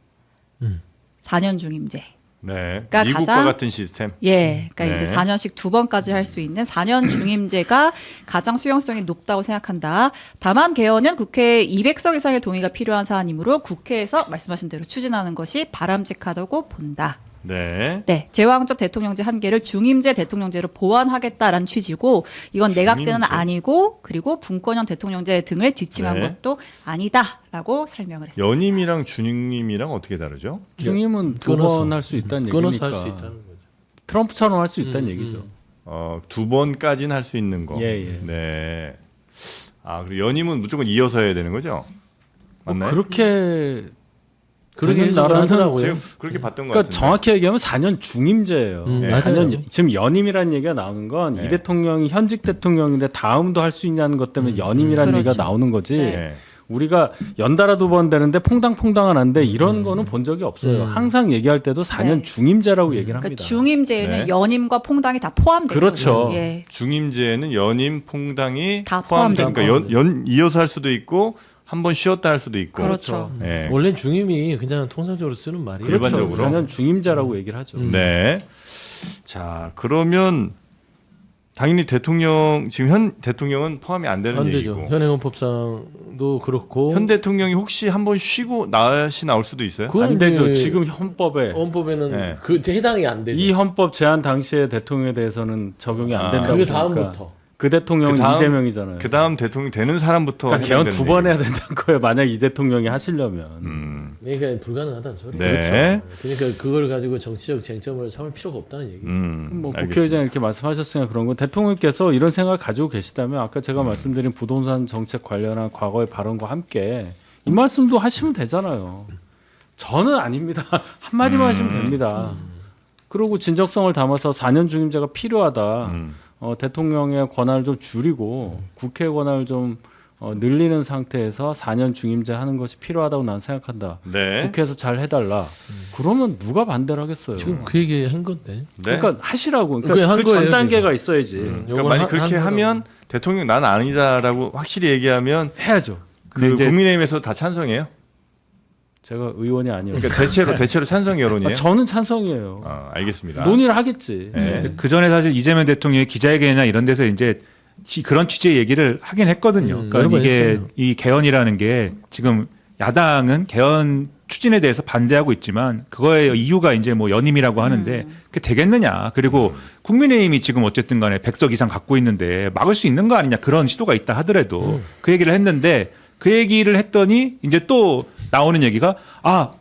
4년 중임제. 네. 그러니까 미국과 가장- 같은 시스템. 그러니까 네. 이제 4년씩 2번까지 할 수 있는 4년 중임제가 가장 수용성이 높다고 생각한다. 다만 개헌은 국회 200석 이상의 동의가 필요한 사안이므로 국회에서 말씀하신 대로 추진하는 것이 바람직하다고 본다. 네. 네, 제왕적 대통령제 한계를 중임제 대통령제로 보완하겠다라는 취지고 이건 내각제는 중임제. 아니고 그리고 분권형 대통령제 등을 지칭한 네. 것도 아니다라고 설명을 했습니다. 연임이랑 중임이랑 어떻게 다르죠? 중임은 두 끊어서. 번 할 수 있다는 끊어서 얘기니까. 할 수 있다는 거죠. 트럼프처럼 할 수 있다는 얘기죠. 두 번까지는 할 수 있는 거. 예. 네. 그리고 연임은 무조건 이어서 해야 되는 거죠? 맞나요? 그렇게 그렇게 되는 해석을 나라는 하더라고요. 지금 그렇게 봤던 것 그러니까 같은데. 정확히 얘기하면 4년 중임제예요. 맞아요. 4년 지금 연임이라는 얘기가 나오는 건 네. 이 대통령이 현직 대통령인데 다음도 할 수 있냐는 것 때문에 연임이라는 그렇죠. 얘기가 나오는 거지. 네. 우리가 연달아 2번 되는데 퐁당퐁당은 한데 이런 거는 본 적이 없어요. 항상 얘기할 때도 4년 네. 중임제라고 얘기를 합니다. 그러니까 중임제에는 네. 연임과 퐁당이 다 포함되거든요. 그렇죠. 예. 중임제에는 연임, 퐁당이 다 포함되니까 포함된 연 이어서 할 수도 있고 한 번 쉬었다 할 수도 있고. 그렇죠. 네. 원래 중임이 그냥 통상적으로 쓰는 말이에요. 그렇죠. 일반적으로. 4년 중임제라고 얘기를 하죠. 네. 자, 그러면 당연히 지금 현 대통령은 포함이 안 되는 안 얘기고. 되죠. 현행헌법상도 그렇고 현 대통령이 혹시 한 번 쉬고 다시 나올 수도 있어요? 그건 안 되죠. 이제 지금 헌법에 헌법에는 네. 그 해당이 안 되죠. 이 헌법 제안 당시에 대통령에 대해서는 적용이 안 된다고 그 보니까 다음부터 그 대통령은 그 다음- 이재명이잖아요. 그 다음 대통령 되는 사람부터 그러니까 개헌 해당되는 2번 해야 얘기고. 된다는 거예요. 만약 이 대통령이 하시려면. 그러니까 불가능하다는 소리. 네. 그렇죠. 그러니까 그걸 가지고 정치적 쟁점을 삼을 필요가 없다는 얘기죠. 뭐 알겠습니다. 국회의장 이렇게 말씀하셨으니까 그런 거 대통령께서 이런 생각을 가지고 계시다면 아까 제가 말씀드린 부동산 정책 관련한 과거의 발언과 함께 이 말씀도 하시면 되잖아요. 저는 아닙니다. 한마디만 하시면 됩니다. 그리고 진정성을 담아서 4년 중임제가 필요하다. 대통령의 권한을 좀 줄이고 국회 권한을 좀 늘리는 상태에서 4년 중임제 하는 것이 필요하다고 난 생각한다. 네. 국회에서 잘 해달라. 그러면 누가 반대를 하겠어요? 지금 그 얘기 한 건데. 네. 그러니까 하시라고. 그게 그러니까 한 그 전 거예요, 단계가 있어야지. 그러니까 만약 그렇게 하면 대통령 난 아니다라고 확실히 얘기하면 해야죠. 그 근데 이제 국민의힘에서 다 찬성해요. 제가 의원이 아니어서. 그러니까 대체로 찬성 여론이에요. 저는 찬성이에요. 알겠습니다. 논의를 하겠지. 네. 그 전에 사실 이재명 대통령이 기자회견이나 이런 데서 이제 그런 취지의 얘기를 하긴 했거든요. 여러 그러니까 번 이게 했어요. 이 개헌이라는 게 지금 야당은 개헌 추진에 대해서 반대하고 있지만 그거의 이유가 이제 뭐 연임이라고 하는데 그게 되겠느냐. 그리고 국민의힘이 지금 어쨌든 간에 100석 이상 갖고 있는데 막을 수 있는 거 아니냐. 그런 시도가 있다 하더라도 그 얘기를 했는데 그 얘기를 했더니 이제 또 나오는 얘기가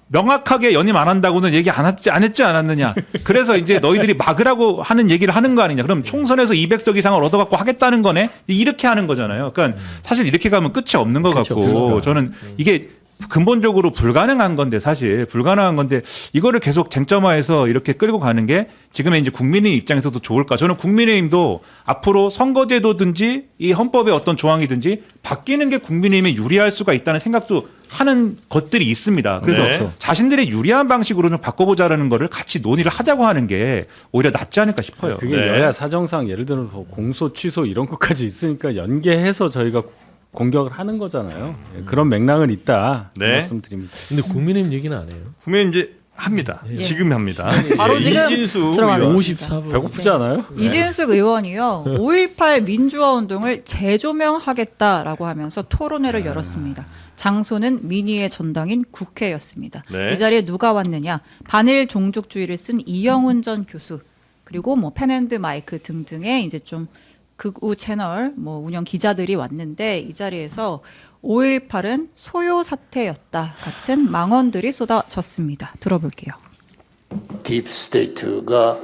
명확하게 연임 안 한다고는 얘기 안 했지 않았느냐. 그래서 이제 너희들이 막으라고 하는 얘기를 하는 거 아니냐. 그럼 총선에서 200석 이상을 얻어갖고 하겠다는 거네. 이렇게 하는 거잖아요. 그러니까 사실 이렇게 가면 끝이 없는 것 같고 없습니다. 저는 이게 근본적으로 불가능한 건데 사실 불가능한 건데 이거를 계속 쟁점화해서 이렇게 끌고 가는 게 지금의 이제 국민의 입장에서도 좋을까? 저는 국민의힘도 앞으로 선거제도든지 이 헌법의 어떤 조항이든지 바뀌는 게 국민의힘에 유리할 수가 있다는 생각도 하는 것들이 있습니다. 그래서 네. 자신들의 유리한 방식으로 좀 바꿔보자라는 거를 같이 논의를 하자고 하는 게 오히려 낫지 않을까 싶어요. 그게 네. 여야 사정상 예를 들어 공소 취소 이런 것까지 있으니까 연계해서 저희가 공격을 하는 거잖아요. 그런 맥락은 있다. 네. 말씀드립니다. 근데 국민의힘 얘기는 안 해요. 국민의힘 이제 합니다. 지금 합니다. 바로 지금 이진수 들어가겠습니다. 의원. 54분. 배고프지 않아요? 이진숙 의원이요. 5.18 민주화 운동을 재조명하겠다라고 하면서 토론회를 열었습니다. 장소는 민의의 전당인 국회였습니다. 네. 이 자리에 누가 왔느냐? 반일 종족주의를 쓴 이영훈 전 교수 그리고 뭐 펜앤드 마이크 등등의 이제 좀 극우 채널 뭐 운영 기자들이 왔는데 이 자리에서 5.18은 소요 사태였다 같은 망언들이 쏟아졌습니다. 들어볼게요. 딥스테이트가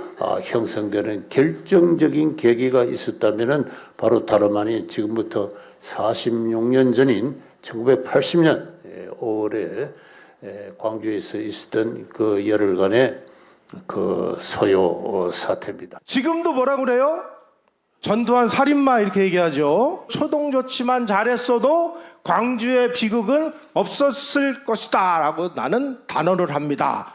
형성되는 결정적인 계기가 있었다면은 바로 다름 아닌 지금부터 46년 전인 1980년 5월에 광주에서 있었던 그 열흘간의 그 소요 사태입니다. 지금도 뭐라 그래요? 전두환 살인마 이렇게 얘기하죠. 초동 조치만 잘했어도 광주의 비극은 없었을 것이다 라고 나는 단언을 합니다.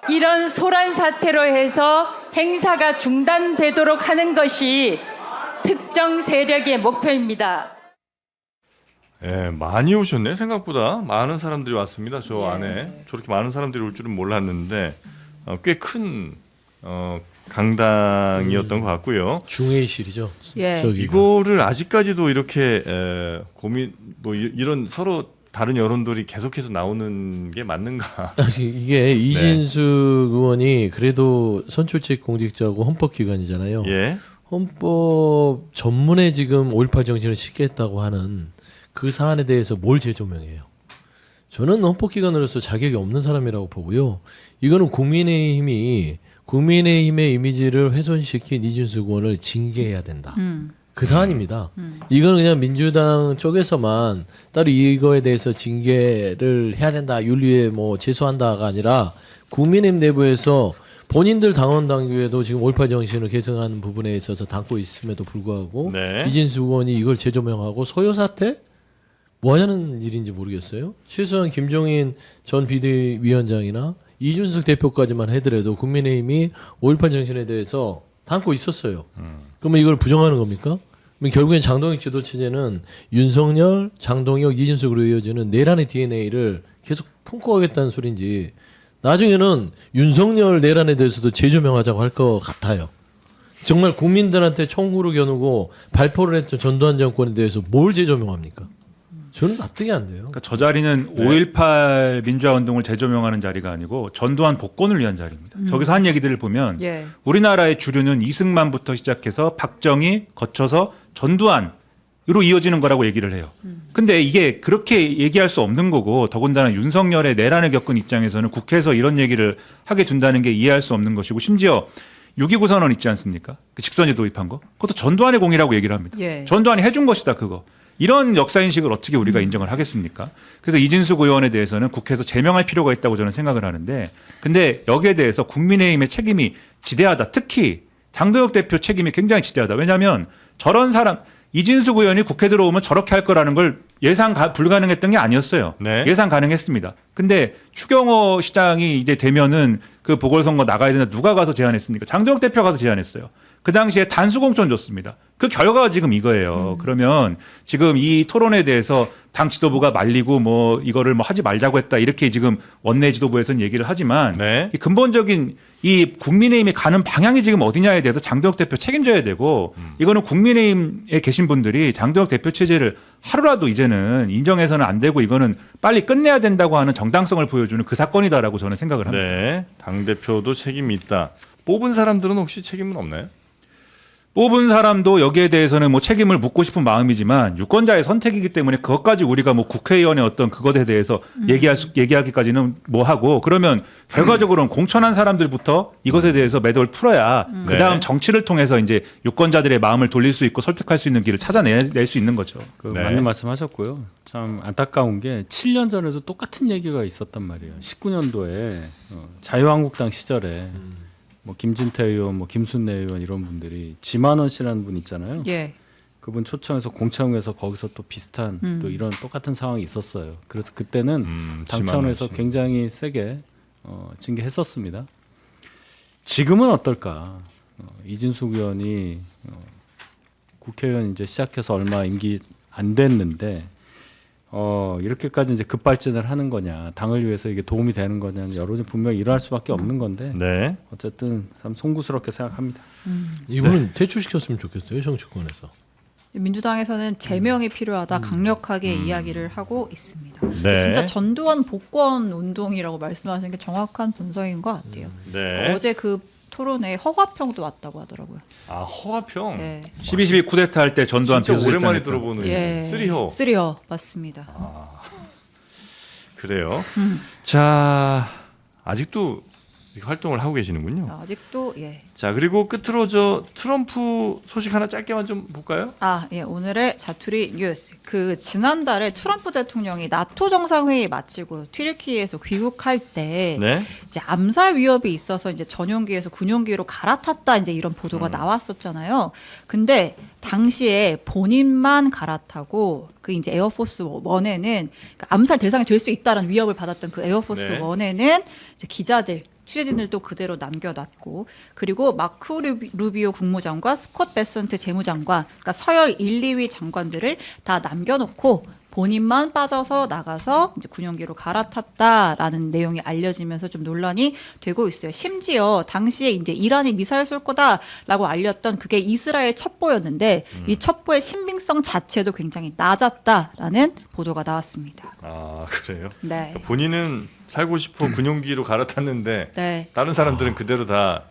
이런 소란 사태로 해서 행사가 중단되도록 하는 것이 특정 세력의 목표입니다. 많이 오셨네. 생각보다 많은 사람들이 왔습니다. 저 안에 저렇게 많은 사람들이 올 줄은 몰랐는데 꽤 큰 강당이었던 것 같고요. 중회의실이죠. 예. 저기가. 이거를 아직까지도 이렇게 고민 뭐 이런 서로 다른 여론들이 계속해서 나오는 게 맞는가? 이게 이진숙 의원이 그래도 선출직 공직자고 헌법기관이잖아요. 예. 헌법 전문에 지금 5.18 정신을 싣겠다고 하는 그 사안에 대해서 뭘 재조명해요? 저는 헌법기관으로서 자격이 없는 사람이라고 보고요. 이거는 국민의힘의 이미지를 훼손시킨 이준숙 의원을 징계해야 된다. 그 사안입니다. 이건 그냥 민주당 쪽에서만 따로 이거에 대해서 징계를 해야 된다, 윤리에 뭐 제소한다가 아니라 국민의힘 내부에서 본인들 당원 당규에도 지금 5.18 정신을 계승하는 부분에 있어서 담고 있음에도 불구하고 네. 이진숙 의원이 이걸 재조명하고 소요 사태 뭐 하자는 일인지 모르겠어요. 최소한 김종인 전 비대위원장이나 이준석 대표까지만 하더라도 국민의힘이 5.18 정신에 대해서 담고 있었어요. 그러면 이걸 부정하는 겁니까? 그럼 결국엔 장동혁 지도체제는 윤석열, 장동혁, 이준석으로 이어지는 내란의 DNA를 계속 품고 가겠다는 소리인지 나중에는 윤석열 내란에 대해서도 재조명하자고 할 것 같아요. 정말 국민들한테 총구를 겨누고 발포를 했던 전두환 정권에 대해서 뭘 재조명합니까? 저는 납득이 안 돼요. 그러니까 저 자리는 5.18 민주화 운동을 재조명하는 자리가 아니고 전두환 복권을 위한 자리입니다. 저기서 한 얘기들을 보면 예. 우리나라의 주류는 이승만부터 시작해서 박정희 거쳐서 전두환으로 이어지는 거라고 얘기를 해요. 근데 이게 그렇게 얘기할 수 없는 거고 더군다나 윤석열의 내란을 겪은 입장에서는 국회에서 이런 얘기를 하게 둔다는 게 이해할 수 없는 것이고 심지어 6.29 선언 있지 않습니까? 그 직선제 도입한 거. 그것도 전두환의 공이라고 얘기를 합니다. 예. 전두환이 해준 것이다 그거. 이런 역사인식을 어떻게 우리가 인정을 하겠습니까? 그래서 이진숙 의원에 대해서는 국회에서 제명할 필요가 있다고 저는 생각을 하는데 근데 여기에 대해서 국민의힘의 책임이 지대하다. 특히 장동혁 대표 책임이 굉장히 지대하다. 왜냐하면 저런 사람 이진숙 의원이 국회 들어오면 저렇게 할 거라는 걸 예상 불가능했던 게 아니었어요. 네. 예상 가능했습니다. 근데 추경호 시장이 이제 되면은 그 보궐선거 나가야 된다 누가 가서 제안했습니까? 장동혁 대표가 가서 제안했어요. 그 당시에 단수공천 줬습니다. 그 결과가 지금 이거예요. 그러면 지금 이 토론에 대해서 당 지도부가 말리고 뭐 이거를 뭐 하지 말자고 했다 이렇게 지금 원내 지도부에서는 얘기를 하지만 네. 이 근본적인 이 국민의힘이 가는 방향이 지금 어디냐에 대해서 장동혁 대표 책임져야 되고 이거는 국민의힘에 계신 분들이 장동혁 대표 체제를 하루라도 이제는 인정해서는 안 되고 이거는 빨리 끝내야 된다고 하는 정당성을 보여주는 그 사건이다라고 저는 생각을 합니다. 네. 당대표도 책임이 있다. 뽑은 사람들은 혹시 책임은 없나요? 뽑은 사람도 여기에 대해서는 뭐 책임을 묻고 싶은 마음이지만 유권자의 선택이기 때문에 그것까지 우리가 뭐 국회의원의 어떤 그것에 대해서 얘기하기까지는 뭐 하고 그러면 결과적으로는 공천한 사람들부터 이것에 대해서 매듭을 풀어야 그 다음 네. 정치를 통해서 이제 유권자들의 마음을 돌릴 수 있고 설득할 수 있는 길을 찾아낼 수 있는 거죠. 네. 맞는 말씀하셨고요. 참 안타까운 게 7년 전에도 똑같은 얘기가 있었단 말이에요. 19년도에 자유한국당 시절에 뭐 김진태 의원, 뭐 김순례 의원 이런 분들이 지만원 씨라는 분 있잖아요. 예. 그분 초청해서 공청회에서 거기서 또 비슷한 또 이런 똑같은 상황이 있었어요. 그래서 그때는 당 차원에서 굉장히 세게 징계했었습니다. 지금은 어떨까? 이진숙 의원이 국회의원 이제 시작해서 얼마 임기 안 됐는데 이렇게까지 이제 급발진을 하는 거냐, 당을 위해서 이게 도움이 되는 거냐는 여론이 분명히 일어날 수밖에 없는 건데 네. 어쨌든 참 송구스럽게 생각합니다. 이분은 퇴출시켰으면 좋겠어요, 정치권에서. 민주당에서는 제명이 필요하다 강력하게 이야기를 하고 있습니다. 네. 진짜 전두환 복권 운동이라고 말씀하시는 게 정확한 분석인 것 같아요. 네. 어제 그 토론에 허화평도 왔다고 하더라고요. 아, 허화평. 네. 12.12 쿠데타 할 때 전두환 진짜 비서실장 오랜만에 했던. 들어보는 예. 쓰리허. 쓰리허 맞습니다. 그래요. 자, 아직도 이렇게 활동을 하고 계시는군요. 아직도 예. 자, 그리고 끝으로 저 트럼프 소식 하나 짧게만 좀 볼까요? 예, 오늘의 자투리 뉴스. 그 지난달에 트럼프 대통령이 나토 정상회의 마치고 튀르키예에서 귀국할 때 네. 이제 암살 위협이 있어서 이제 전용기에서 군용기로 갈아탔다 이제 이런 보도가 나왔었잖아요. 근데 당시에 본인만 갈아타고 그 이제 에어포스 1에는 암살 대상이 될 수 있다는 위협을 받았던 그 에어포스 네. 1에는 이제 기자들 취재진들도 그대로 남겨놨고 그리고 마크 루비오 국무장관, 스콧 베선트 재무장관, 그러니까 서열 1, 2위 장관들을 다 남겨놓고 본인만 빠져서 나가서 이제 군용기로 갈아탔다라는 내용이 알려지면서 좀 논란이 되고 있어요. 심지어 당시에 이제 이란이 미사일 쏠 거다라고 알렸던 그게 이스라엘 첩보였는데 이 첩보의 신빙성 자체도 굉장히 낮았다라는 보도가 나왔습니다. 아, 그래요? 네. 본인은 살고 싶어 군용기로 갈아탔는데 네. 다른 사람들은 그대로 다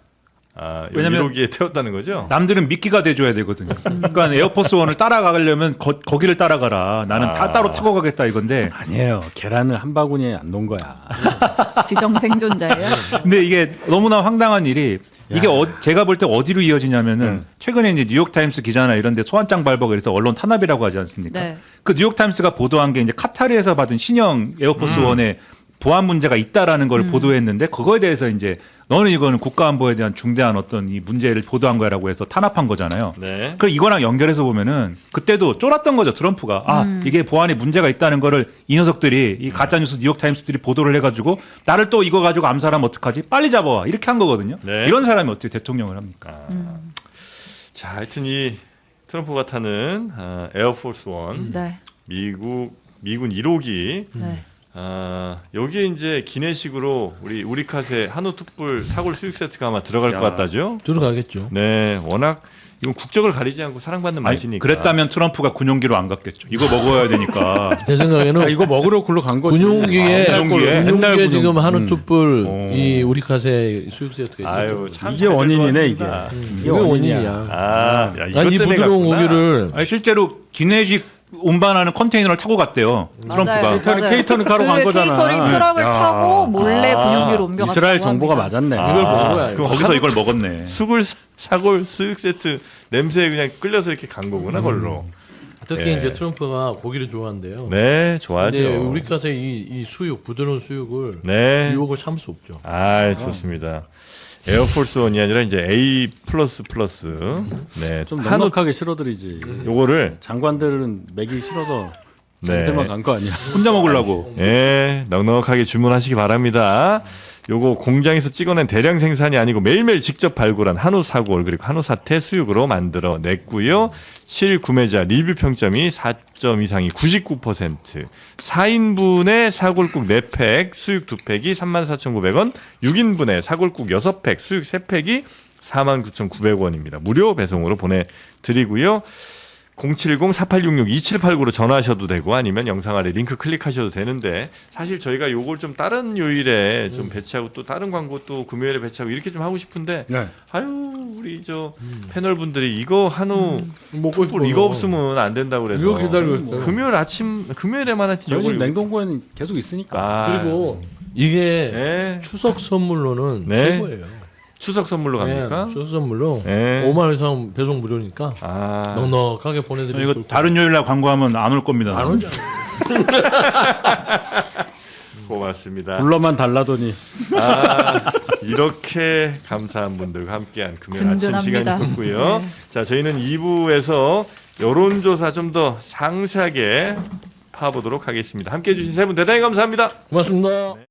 왜냐면 1호기에 태웠다는 거죠? 남들은 미끼가 돼줘야 되거든요. 그러니까 에어포스 원을 따라가려면 거기를 따라가라. 나는 다 따로 타고 가겠다 이건데. 아니에요. 계란을 한 바구니에 안 놓은 거야. 지정 생존자예요. 근데 이게 너무나 황당한 일이 이게 제가 볼 때 어디로 이어지냐면은 최근에 이제 뉴욕 타임스 기자나 이런 데 소환장 발버 그래서 언론 탄압이라고 하지 않습니까? 네. 그 뉴욕 타임스가 보도한 게 이제 카타르에서 받은 신형 에어포스 원에 보안 문제가 있다라는 걸 보도했는데 그거에 대해서 이제 너는 이거는 국가안보에 대한 중대한 어떤 이 문제를 보도한 거라고 해서 탄압한 거잖아요. 네. 그 이거랑 연결해서 보면은 그때도 쫄았던 거죠 트럼프가. 이게 보안에 문제가 있다는 거를 이 녀석들이 이 가짜 뉴스 뉴욕 타임스들이 보도를 해가지고 나를 또 이거 가지고 암살하면 어떡하지? 빨리 잡아와 이렇게 한 거거든요. 네. 이런 사람이 어떻게 대통령을 합니까? 자, 하여튼 이 트럼프가 타는 에어포스 원 네. 미군 1호기 네. 여기에 이제 기내식으로 우리 컷에 한우 툭불 사골 수육 세트가 아마 들어갈 것 같다죠? 들어가겠죠. 네, 워낙 이건 국적을 가리지 않고 사랑받는 아니, 맛이니까. 그랬다면 트럼프가 군용기로 안 갔겠죠. 이거 먹어야 되니까. 제 생각에는 이거 먹으러 굴러 간 거지. 군용기에 지금 한우 툭불 이 우리 컷에 수육 세트가 아유, 있어요. 참 이게 원인이네 이게. 이게 원인이야. 야, 이것 아니 이 때문에 부드러운 갔구나. 고기를 아니, 실제로 기내식 운반하는 컨테이너를 타고 갔대요. 트럼프가. 케이터링 하러 간 거잖아. 케이터링 트럭을 야. 타고 몰래 군용기로 옮겨갔다고 이스라엘 정보가 합니다. 맞았네. 이걸 먹은 거야. 그럼 거기서 이걸 먹었네. 사골 수육 세트 냄새에 그냥 끌려서 이렇게 간 거구나, 걸로. 특히 예. 이제 트럼프가 고기를 좋아한대요. 네, 좋아하죠. 근데 우리 컷에 이 수육 부드러운 수육을 네. 유혹을 참을 수 없죠. 아, 좋습니다. 에어포스 원이 아니라 이제 A++. 네. 좀 한우 넉넉하게 실어드리지. 요거를 장관들은 맥이 싫어서 네. 자기들만 간 거 아니야? 혼자 먹으려고. 예, 넉넉하게 주문하시기 바랍니다. 요거 공장에서 찍어낸 대량 생산이 아니고 매일매일 직접 발굴한 한우 사골 그리고 한우 사태 수육으로 만들어 냈고요. 실구매자 리뷰 평점이 4점 이상이 99%. 4인분의 사골국 4팩, 수육 2팩이 34,900원, 6인분의 사골국 6팩, 수육 3팩이 49,900원입니다. 무료 배송으로 보내드리고요. 070-4866-2789로 전화하셔도 되고 아니면 영상 아래 링크 클릭하셔도 되는데 사실 저희가 요걸 좀 다른 요일에 좀 배치하고 또 다른 광고 또 금요일에 배치하고 이렇게 좀 하고 싶은데 네. 아유 우리 저 패널 분들이 이거 한우 먹고 툭불 이거 없으면 안 된다고 그래서 이거 기다리고 있어요. 금요일에만 하여튼 저희 집 요걸 냉동고에는 계속 있으니까. 아, 그리고 이게 네. 추석 선물로는 네. 최고예요. 추석 선물로 갑니까? 네, 추석 선물로 네. 5만 원 이상 배송 무료니까 아. 넉넉하게 보내드리고 이거 다른 요일날 광고하면 안 올 겁니다. 안 오죠. 고맙습니다. 불러만 달라더니 이렇게 감사한 분들과 함께한 금요일 아침 든든합니다. 시간이었고요. 자, 저희는 2부에서 여론조사 좀 더 상세하게 파보도록 하겠습니다. 함께해 주신 세 분 대단히 감사합니다. 고맙습니다.